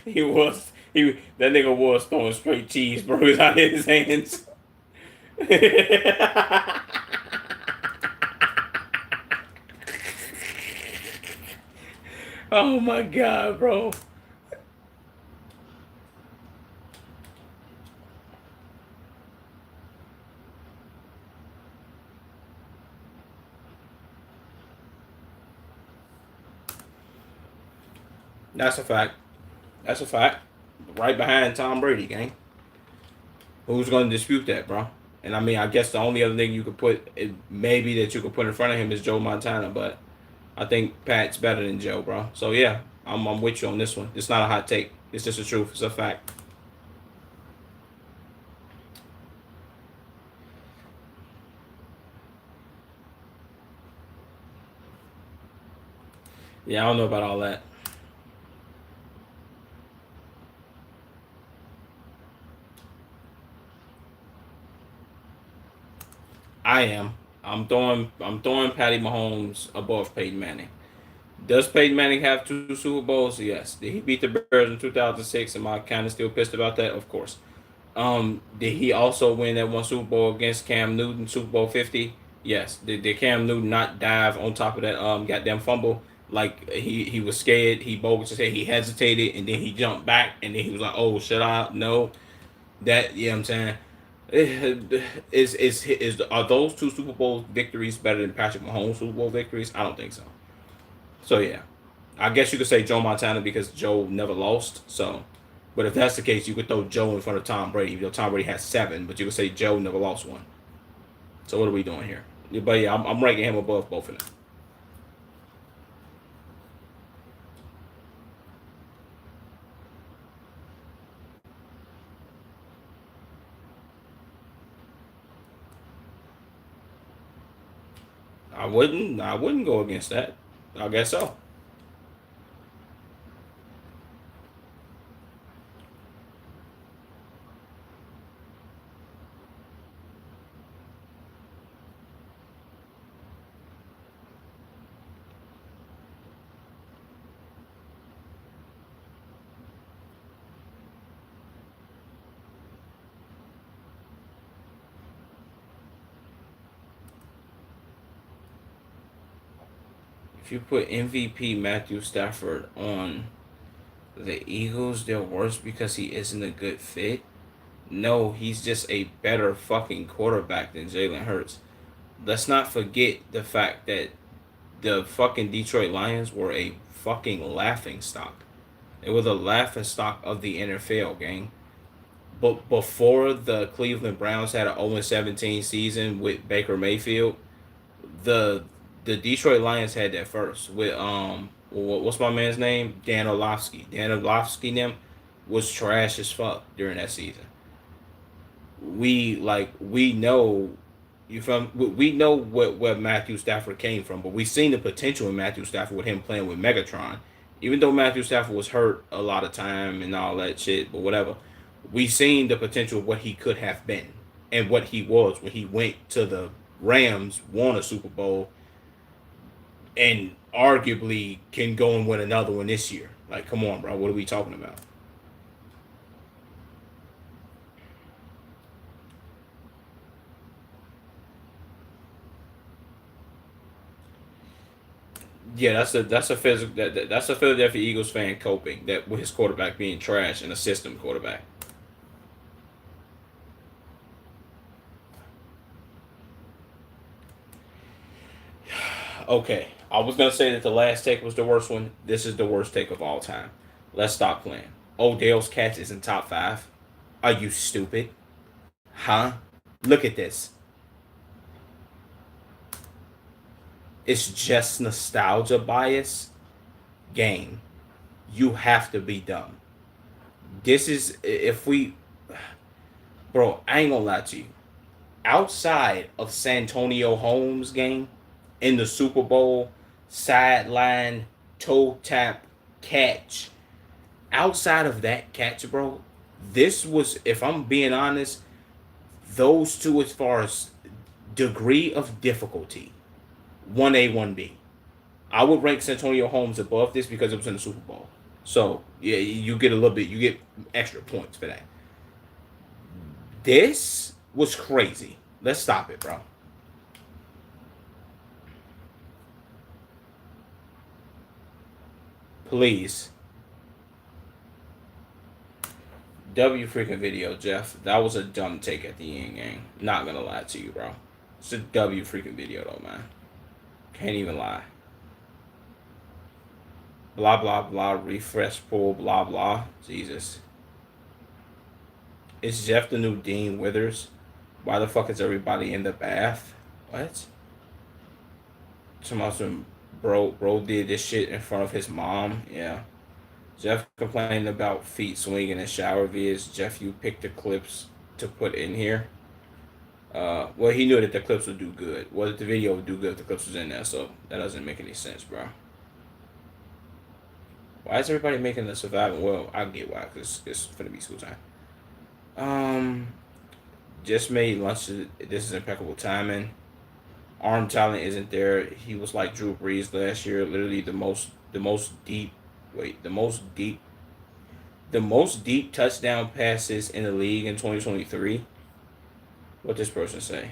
He that nigga was throwing straight cheeseburgers out of his hands. Oh my god, bro. That's a fact. That's a fact. Right behind Tom Brady, gang. Who's going to dispute that, bro? And I mean, I guess the only other thing you could put, maybe that you could put in front of him is Joe Montana, but I think Pat's better than Joe, bro. So yeah, I'm with you on this one. It's not a hot take. It's just the truth. It's a fact. Yeah, I don't know about all that. I am. I'm throwing Patty Mahomes above Peyton Manning. Does Peyton Manning have two Super Bowls? Yes. Did he beat the Bears in 2006? Am I kind of still pissed about that? Of course. Did he also win that one Super Bowl against Cam Newton, Super Bowl 50? Yes. Did Cam Newton not dive on top of that goddamn fumble? Like he was scared, he bogus his head, he hesitated, and then he jumped back, and then he was like, "Oh, should I?" No, that you know what I'm saying. Is are those two Super Bowl victories better than Patrick Mahomes Super Bowl victories? I don't think so. So yeah, I guess you could say Joe Montana because Joe never lost. So But if that's the case, you could throw Joe in front of Tom Brady. You know, Tom Brady has 7, but you could say Joe never lost one. So what are we doing here? But yeah, I'm ranking him above both of them. I wouldn't go against that. I guess so. If you put MVP Matthew Stafford on the Eagles, they're worse because he isn't a good fit. No, he's just a better fucking quarterback than Jalen Hurts. Let's not forget the fact that the fucking Detroit Lions were a fucking laughing stock. They were the laughing stock of the NFL, gang. But before the Cleveland Browns had an 0-17 season with Baker Mayfield, the the Detroit Lions had that first with what's my man's name? Dan Orlovsky. Dan Orlovsky them was trash as fuck during that season. We know you from we know what where Matthew Stafford came from, but we seen the potential in Matthew Stafford with him playing with Megatron. Even though Matthew Stafford was hurt a lot of time and all that shit, but whatever, we seen the potential of what he could have been and what he was when he went to the Rams, won a Super Bowl, and arguably can go and win another one this year. Like, come on, bro, what are we talking about? Yeah, that's a Philadelphia Eagles fan coping that with his quarterback being trash and a system quarterback. Okay, I was gonna say that the last take was the worst one. This is the worst take of all time. Let's stop playing. Odell's catch is in top 5. Are you stupid? Huh? Look at this. It's just nostalgia bias. Game. You have to be dumb. This is if we, bro. I ain't gonna lie to you. Outside of Santonio Holmes game in the Super Bowl, sideline toe tap catch. Outside of that catch, bro, this was, if I'm being honest, those two as far as degree of difficulty, 1A, 1B. I would rank Santonio Holmes above this because it was in the Super Bowl. So yeah, you get a little bit, you get extra points for that. This was crazy. Let's stop it, bro. Please. W freaking video, Jeff. That was a dumb take at the end, gang. Not gonna lie to you, bro. It's a W freaking video, though, man. Can't even lie. Blah, blah, blah. Refresh pool, blah, blah. Jesus. Is Jeff the new Dean Withers? Why the fuck is everybody in the bath? What? Some bro did this shit in front of his mom. Yeah. Jeff complained about feet swinging in shower vids. Jeff, you picked the clips to put in here. Well, he knew that the clips would do good. Well, the video would do good if the clips was in there, so that doesn't make any sense, bro. Why is everybody making the survival? Well, I get why, because it's gonna be school time. Um, just made lunch. This is impeccable timing. Arm talent isn't there. He was like Drew Brees last year. Literally the most deep. Wait, the most deep touchdown passes in the league in 2023. What this person say?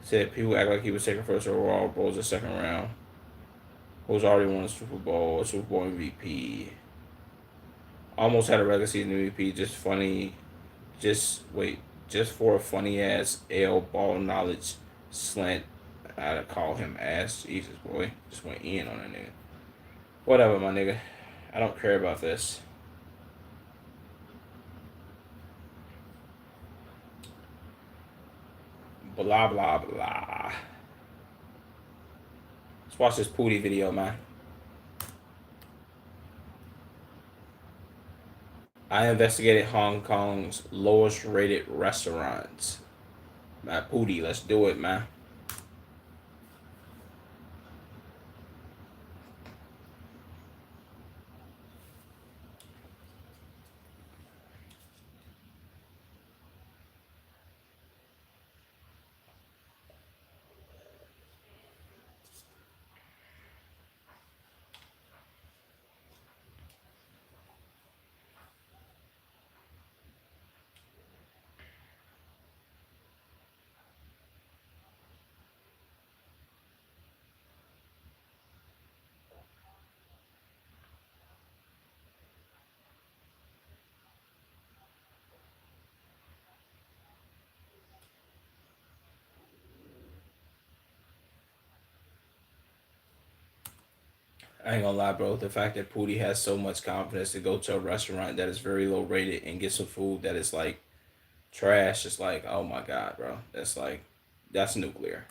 Said people act like he was taken first overall, Bulls the second round. Who's already won a Super Bowl MVP. Almost had a regular season MVP. Just funny. Just wait. Just for a funny ass L ball knowledge slant. I'd call him ass. Jesus boy. Just went in on that nigga. Whatever, my nigga. I don't care about this. Blah blah blah. Let's watch this Pootie video, man. I investigated Hong Kong's lowest rated restaurants. Man, Pootie, let's do it, man. I ain't gonna lie, bro. The fact that Pootie has so much confidence to go to a restaurant that is very low rated and get some food that is like trash, it's like, oh my god, bro. That's nuclear.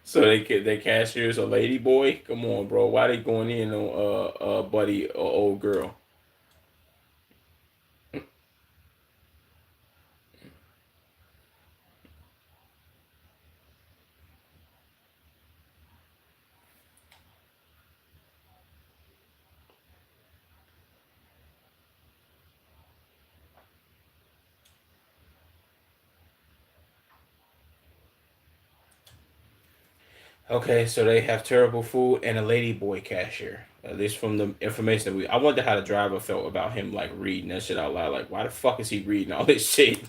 So they cashiers a lady boy. Come on, bro. Why they going in on buddy or old girl? Okay, so they have terrible food and a lady boy cashier. At least from the information that we, I wonder how the driver felt about him like reading that shit out loud. Like, why the fuck is he reading all this shit?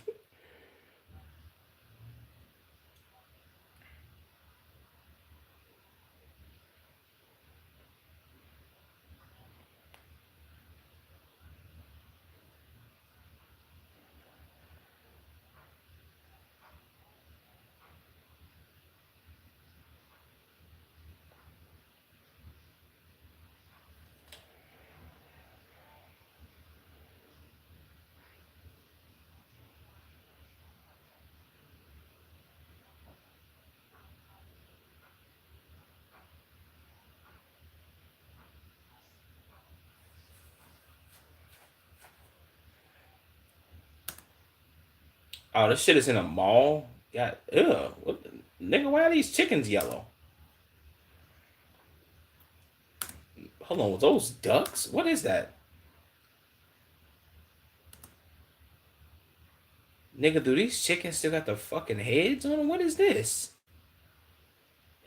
Oh, this shit is in a mall. Yeah, ugh. Nigga, why are these chickens yellow? Hold on, was those ducks? What is that? Nigga, do these chickens still got the fucking heads on them? What is this?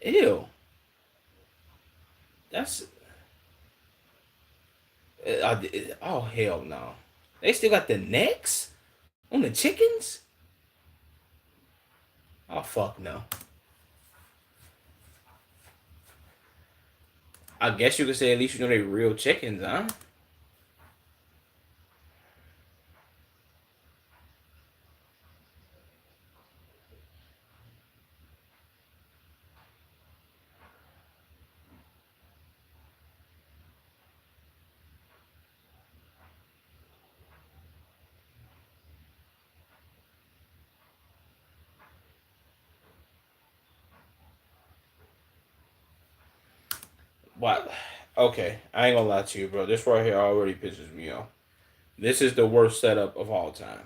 Ew. That's oh hell no. They still got the necks on the chickens? Oh fuck no. I guess you could say at least you know they real chickens, huh? What? Okay, I ain't gonna lie to you, bro. This right here already pisses me off. This is the worst setup of all time.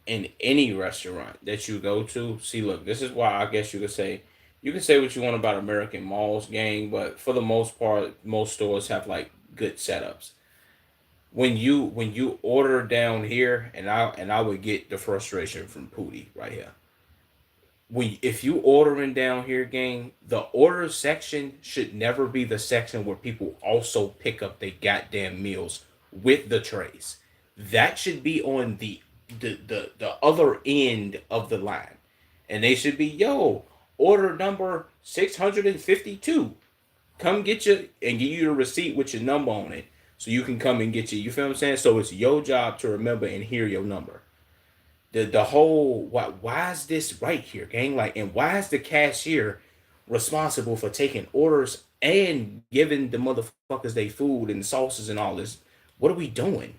In any restaurant that you go to, see, look, this is why I guess you can say what you want about American malls, gang, but for the most part, most stores have like good setups. When you order down here, and I would get the frustration from Pootie right here. When if you ordering down here, gang, the order section should never be the section where people also pick up their goddamn meals with the trays. That should be on the other end of the line. And they should be, yo, order number 652. Come get you and give you the receipt with your number on it so you can come and get you. You feel what I'm saying? So it's your job to remember and hear your number. The whole why is this right here, gang? Like, and why is the cashier responsible for taking orders and giving the motherfuckers they food and sauces and all this? What are we doing?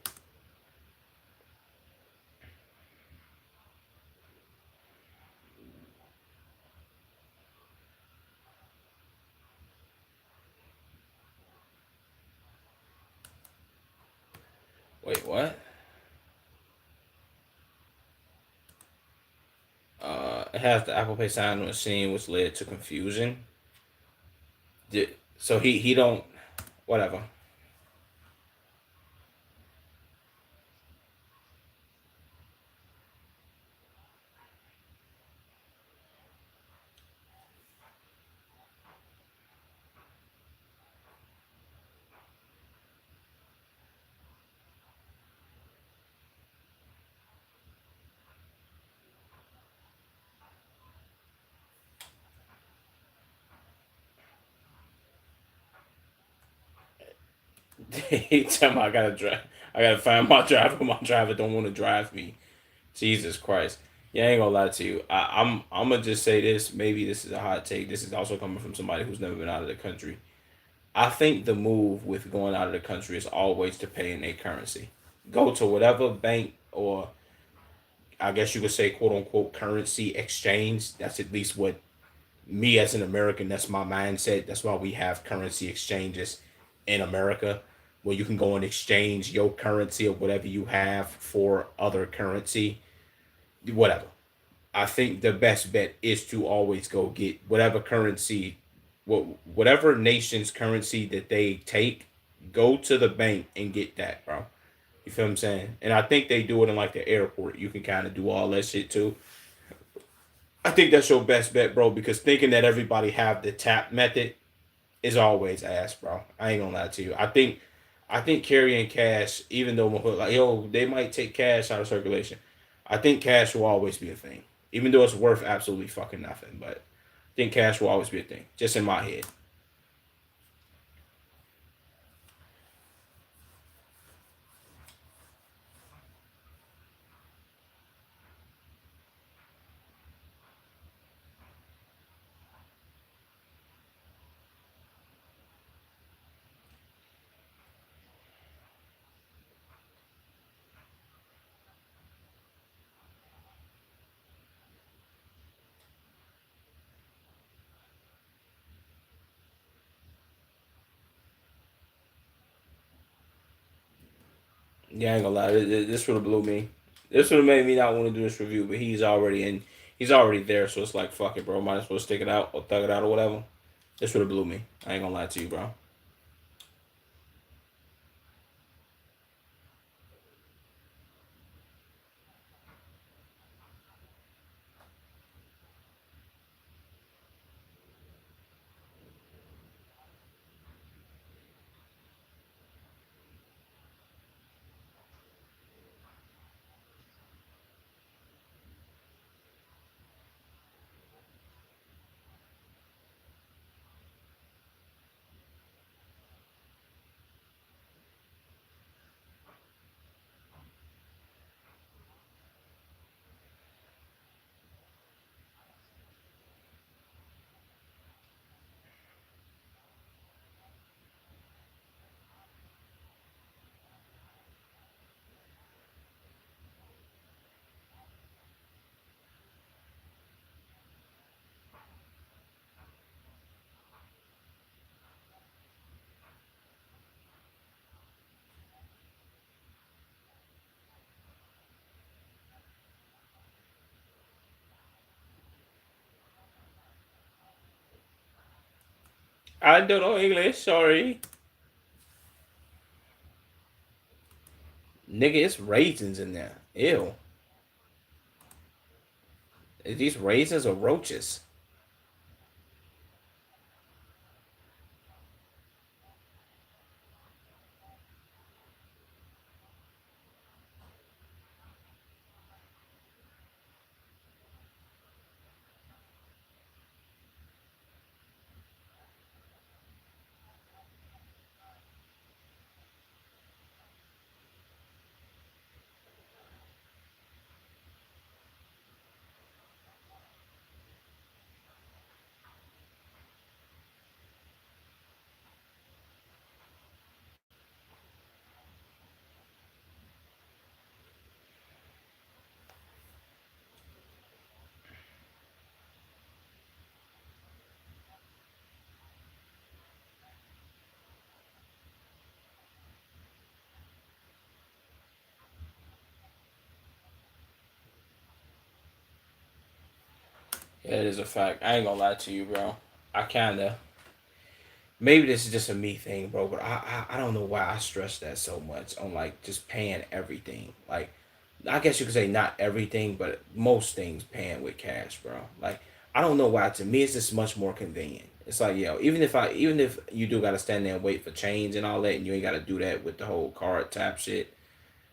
Wait, what? It has the Apple Pay sign on the machine, which led to confusion. So he don't whatever. He tell me I gotta drive. I gotta find my driver. My driver don't want to drive me. Jesus Christ. Yeah, I ain't gonna lie to you. I'm gonna just say this. Maybe this is a hot take. This is also coming from somebody who's never been out of the country. I think the move with going out of the country is always to pay in a currency. Go to whatever bank or I guess you could say quote unquote currency exchange. That's at least what me as an American, that's my mindset. That's why we have currency exchanges in America where you can go and exchange your currency or whatever you have for other currency, whatever. I think the best bet is to always go get whatever currency, whatever nation's currency that they take, go to the bank and get that, bro. You feel what I'm saying? And I think they do it in like the airport. You can kind of do all that shit too. I think that's your best bet, bro, because thinking that everybody have the tap method is always ass, bro. I ain't gonna lie to you. I think carrying cash, even though like yo, they might take cash out of circulation. I think cash will always be a thing, even though it's worth absolutely fucking nothing. But I think cash will always be a thing, just in my head. Yeah, I ain't gonna lie. This would have blew me. This would have made me not want to do this review, but he's already in. He's already there, so it's like fuck it, bro. Might as well stick it out or thug it out or whatever. This would have blew me. I ain't gonna lie to you, bro. I don't know English. Sorry, nigga. It's raisins in there. Ew. Is these raisins or roaches? That is a fact. I ain't gonna lie to you, bro. I kinda maybe this is just a me thing, bro, but I don't know why I stress that so much on like just paying everything. Like I guess you could say not everything, but most things paying with cash, bro. Like I don't know why. To me, it's just much more convenient. It's like yo, even if you do gotta stand there and wait for change and all that, and you ain't gotta do that with the whole card tap shit.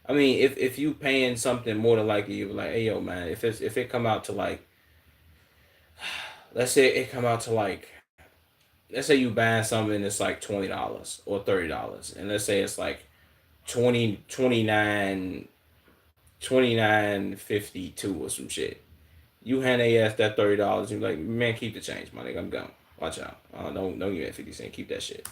I mean, if you paying something more than likely, you be like, hey yo, man, if it come out to like, let's say it come out to like, let's say you buying something that's like $20 or $30, and let's say it's like 29.52 or some shit. You hand a ass that $30, you be like, man, keep the change, my nigga. I'm gone. Watch out. Don't give me that 50 cent. Keep that shit.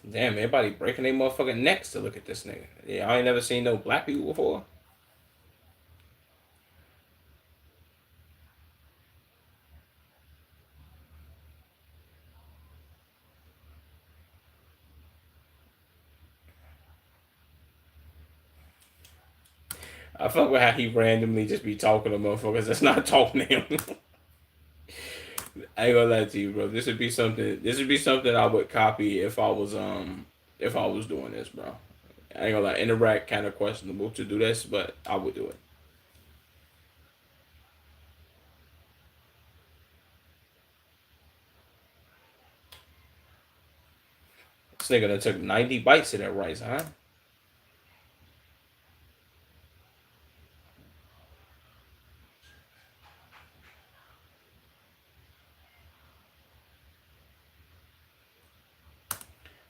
Damn, everybody breaking their motherfucking necks to look at this nigga. Yeah, I ain't never seen no black people before. I fuck with how he randomly just be talking to motherfuckers that's not talking to him. I ain't gonna lie to you, bro. This would be something. This would be something I would copy if I was doing this, bro. I ain't gonna lie. Interact kind of questionable to do this, but I would do it. This nigga that took 90 bites of that rice, huh?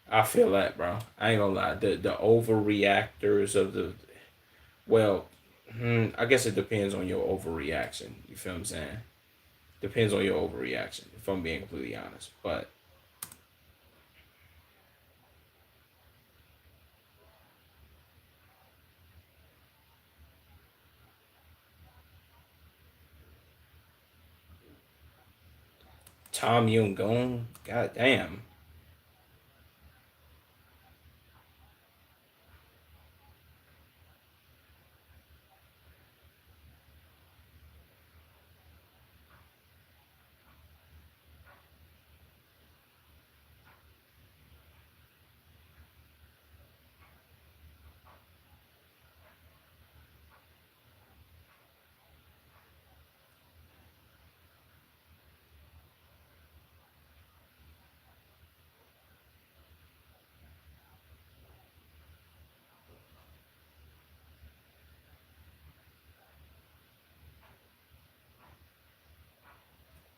I feel that, bro. I ain't gonna lie. The overreactors of the well, I guess it depends on your overreaction. You feel what I'm saying? Depends on your overreaction. If I'm being completely honest, but Tom Young Goon, god damn.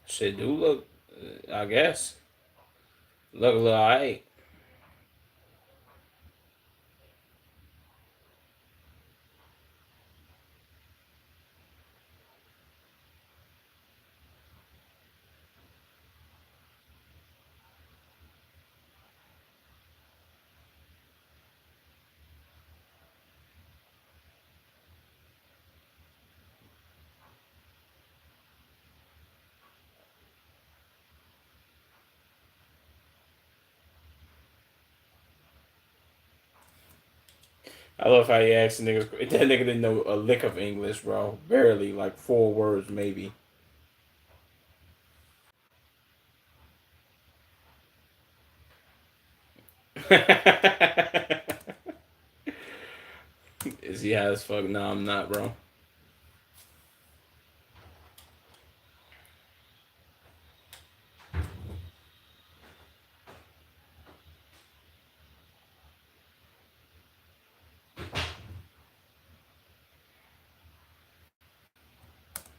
Shit do look, I guess, look a little alright. I love how he asked the niggas. That nigga didn't know a lick of English, bro. Barely, like 4 words, maybe. Is he high as fuck? No, I'm not, bro.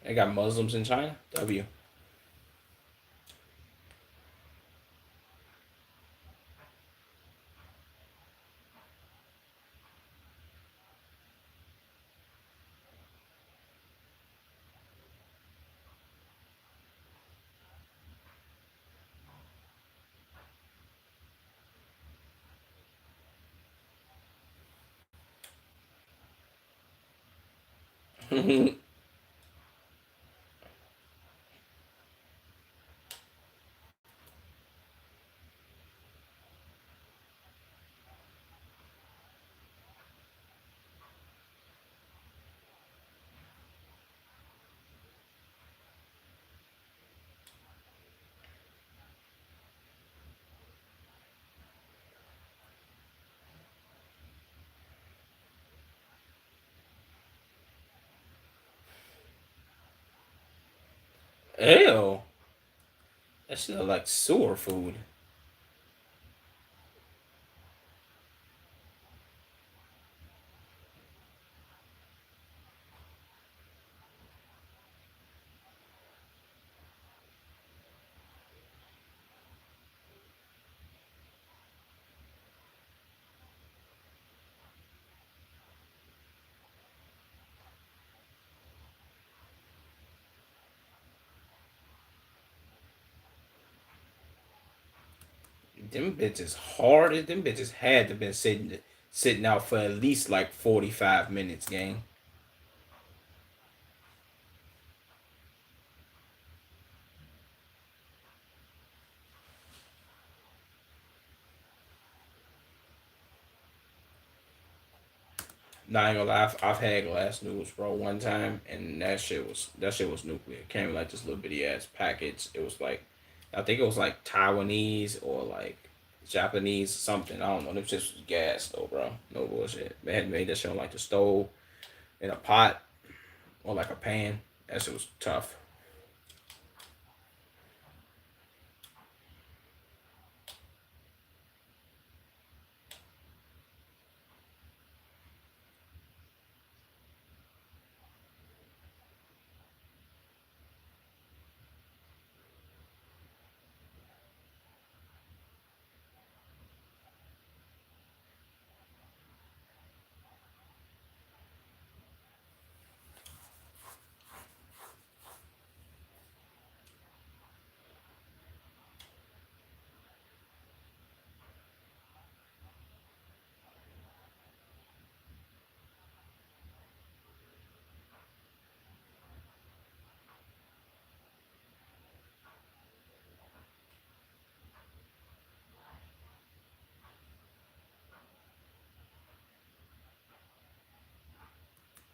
They got Muslims in China. W. Ew. That shit look like sewer food. Them bitches hard. Them bitches had to been sitting out for at least like 45 minutes, gang. Not ain't gonna lie, I've had glass noodles, bro, one time, and that shit was nuclear. It came in like this little bitty ass package. It was like, I think it was like Taiwanese or like Japanese something. I don't know. Them shit was gas though, bro. No bullshit. They had made that shit on like the stove in a pot or like a pan. That shit was tough.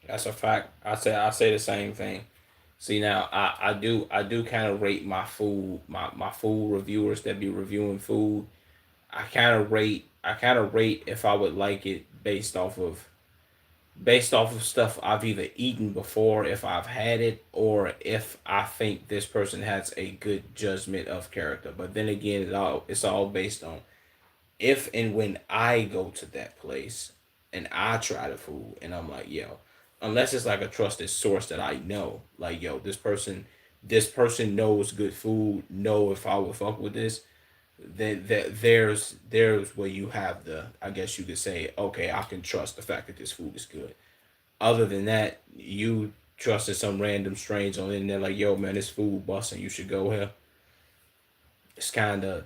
That's a fact. I say the same thing. See now, I do kind of rate my food reviewers that be reviewing food. I kind of rate if I would like it based off of stuff I've either eaten before, if I've had it, or if I think this person has a good judgment of character. But then again, it's all based on if and when I go to that place and I try the food and I'm like, yo, unless it's like a trusted source that I know, like, yo, this person knows good food, know if I would fuck with this, then there's where you have the, I guess you could say, okay, I can trust the fact that this food is good. Other than that, you trusted some random strange on the internet like, yo, man, this food busting, you should go here. It's kind of,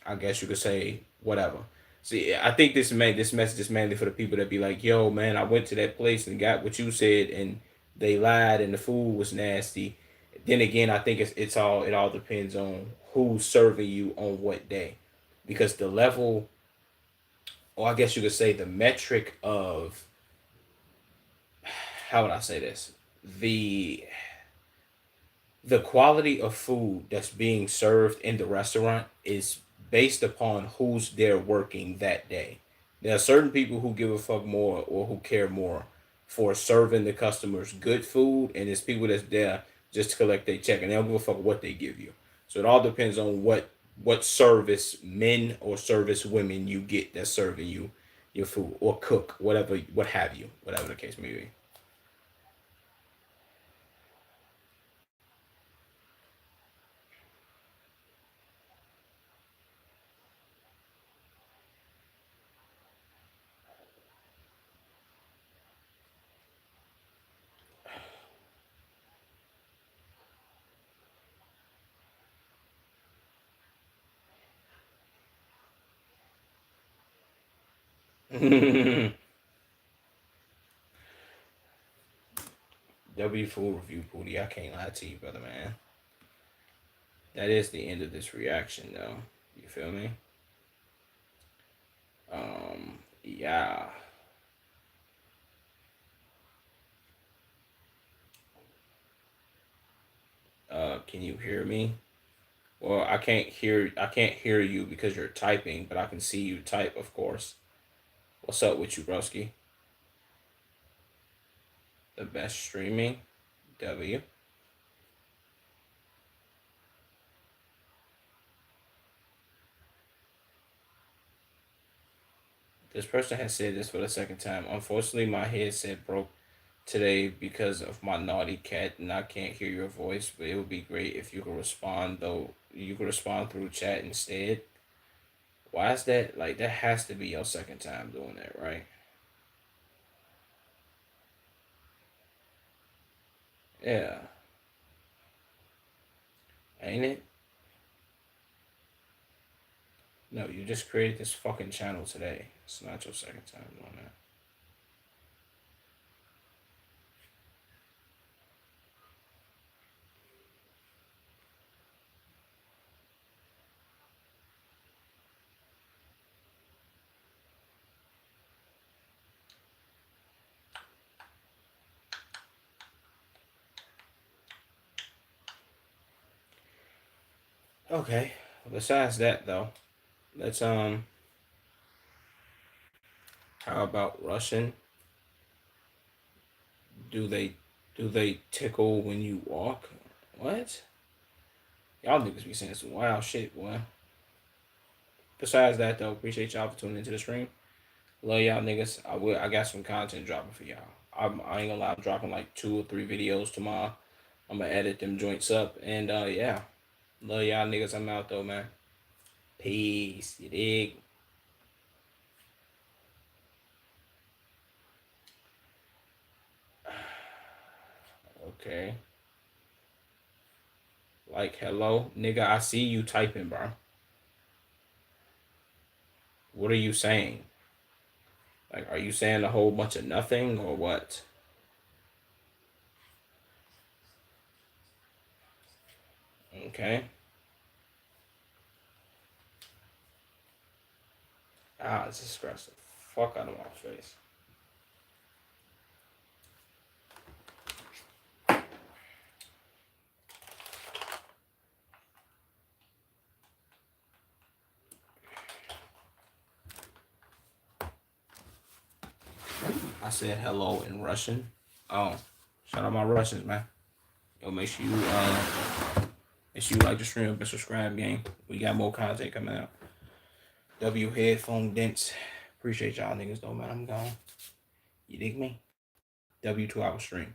I guess you could say, whatever. See, I think this message is mainly for the people that be like, yo, man, I went to that place and got what you said, and they lied, and the food was nasty. Then again, I think it all depends on who's serving you on what day, because the level, or I guess you could say the metric of, how would I say this, the the quality of food that's being served in the restaurant is based upon who's there working that day. There are certain people who give a fuck more or who care more for serving the customers good food, and there's people that's there just to collect their check, and they don't give a fuck what they give you. So it all depends on what service men or service women you get that's serving you your food, or cook, whatever, what have you, whatever the case may be. W full review, Pooty. I can't lie to you, brother, man. That is the end of this reaction, though. You feel me? Yeah. Can you hear me? Well, I can't hear you because you're typing, but I can see you type, of course. What's up with you, broski? The best streaming? W. This person has said this for the second time. Unfortunately, my headset broke today because of my naughty cat, and I can't hear your voice. But it would be great if you could respond, though. You could respond through chat instead. Why is that? Like, that has to be your second time doing that, right? Yeah. Ain't it? No, you just created this fucking channel today. It's not your second time doing that. Okay. Besides that, though, let's how about Russian? Do they tickle when you walk? What? Y'all niggas be saying some wild shit, boy. Besides that, though, appreciate y'all for tuning into the stream. Love y'all niggas. I got some content dropping for y'all. I ain't gonna lie, I'm dropping like 2 or 3 videos tomorrow. I'm gonna edit them joints up, and yeah. Love y'all niggas. I'm out though, man. Peace. You dig? Okay. Like, hello, nigga. I see you typing, bro. What are you saying? Like, are you saying a whole bunch of nothing or what? Okay. Ah, this is scratch the fuck out of my face. I said hello in Russian. Oh, shout out my Russians, man. Yo, make sure you like the stream and subscribe, gang. We got more content coming out. W headphone dents. Appreciate y'all niggas though, man. I'm gone. You dig me? W 2 hour stream.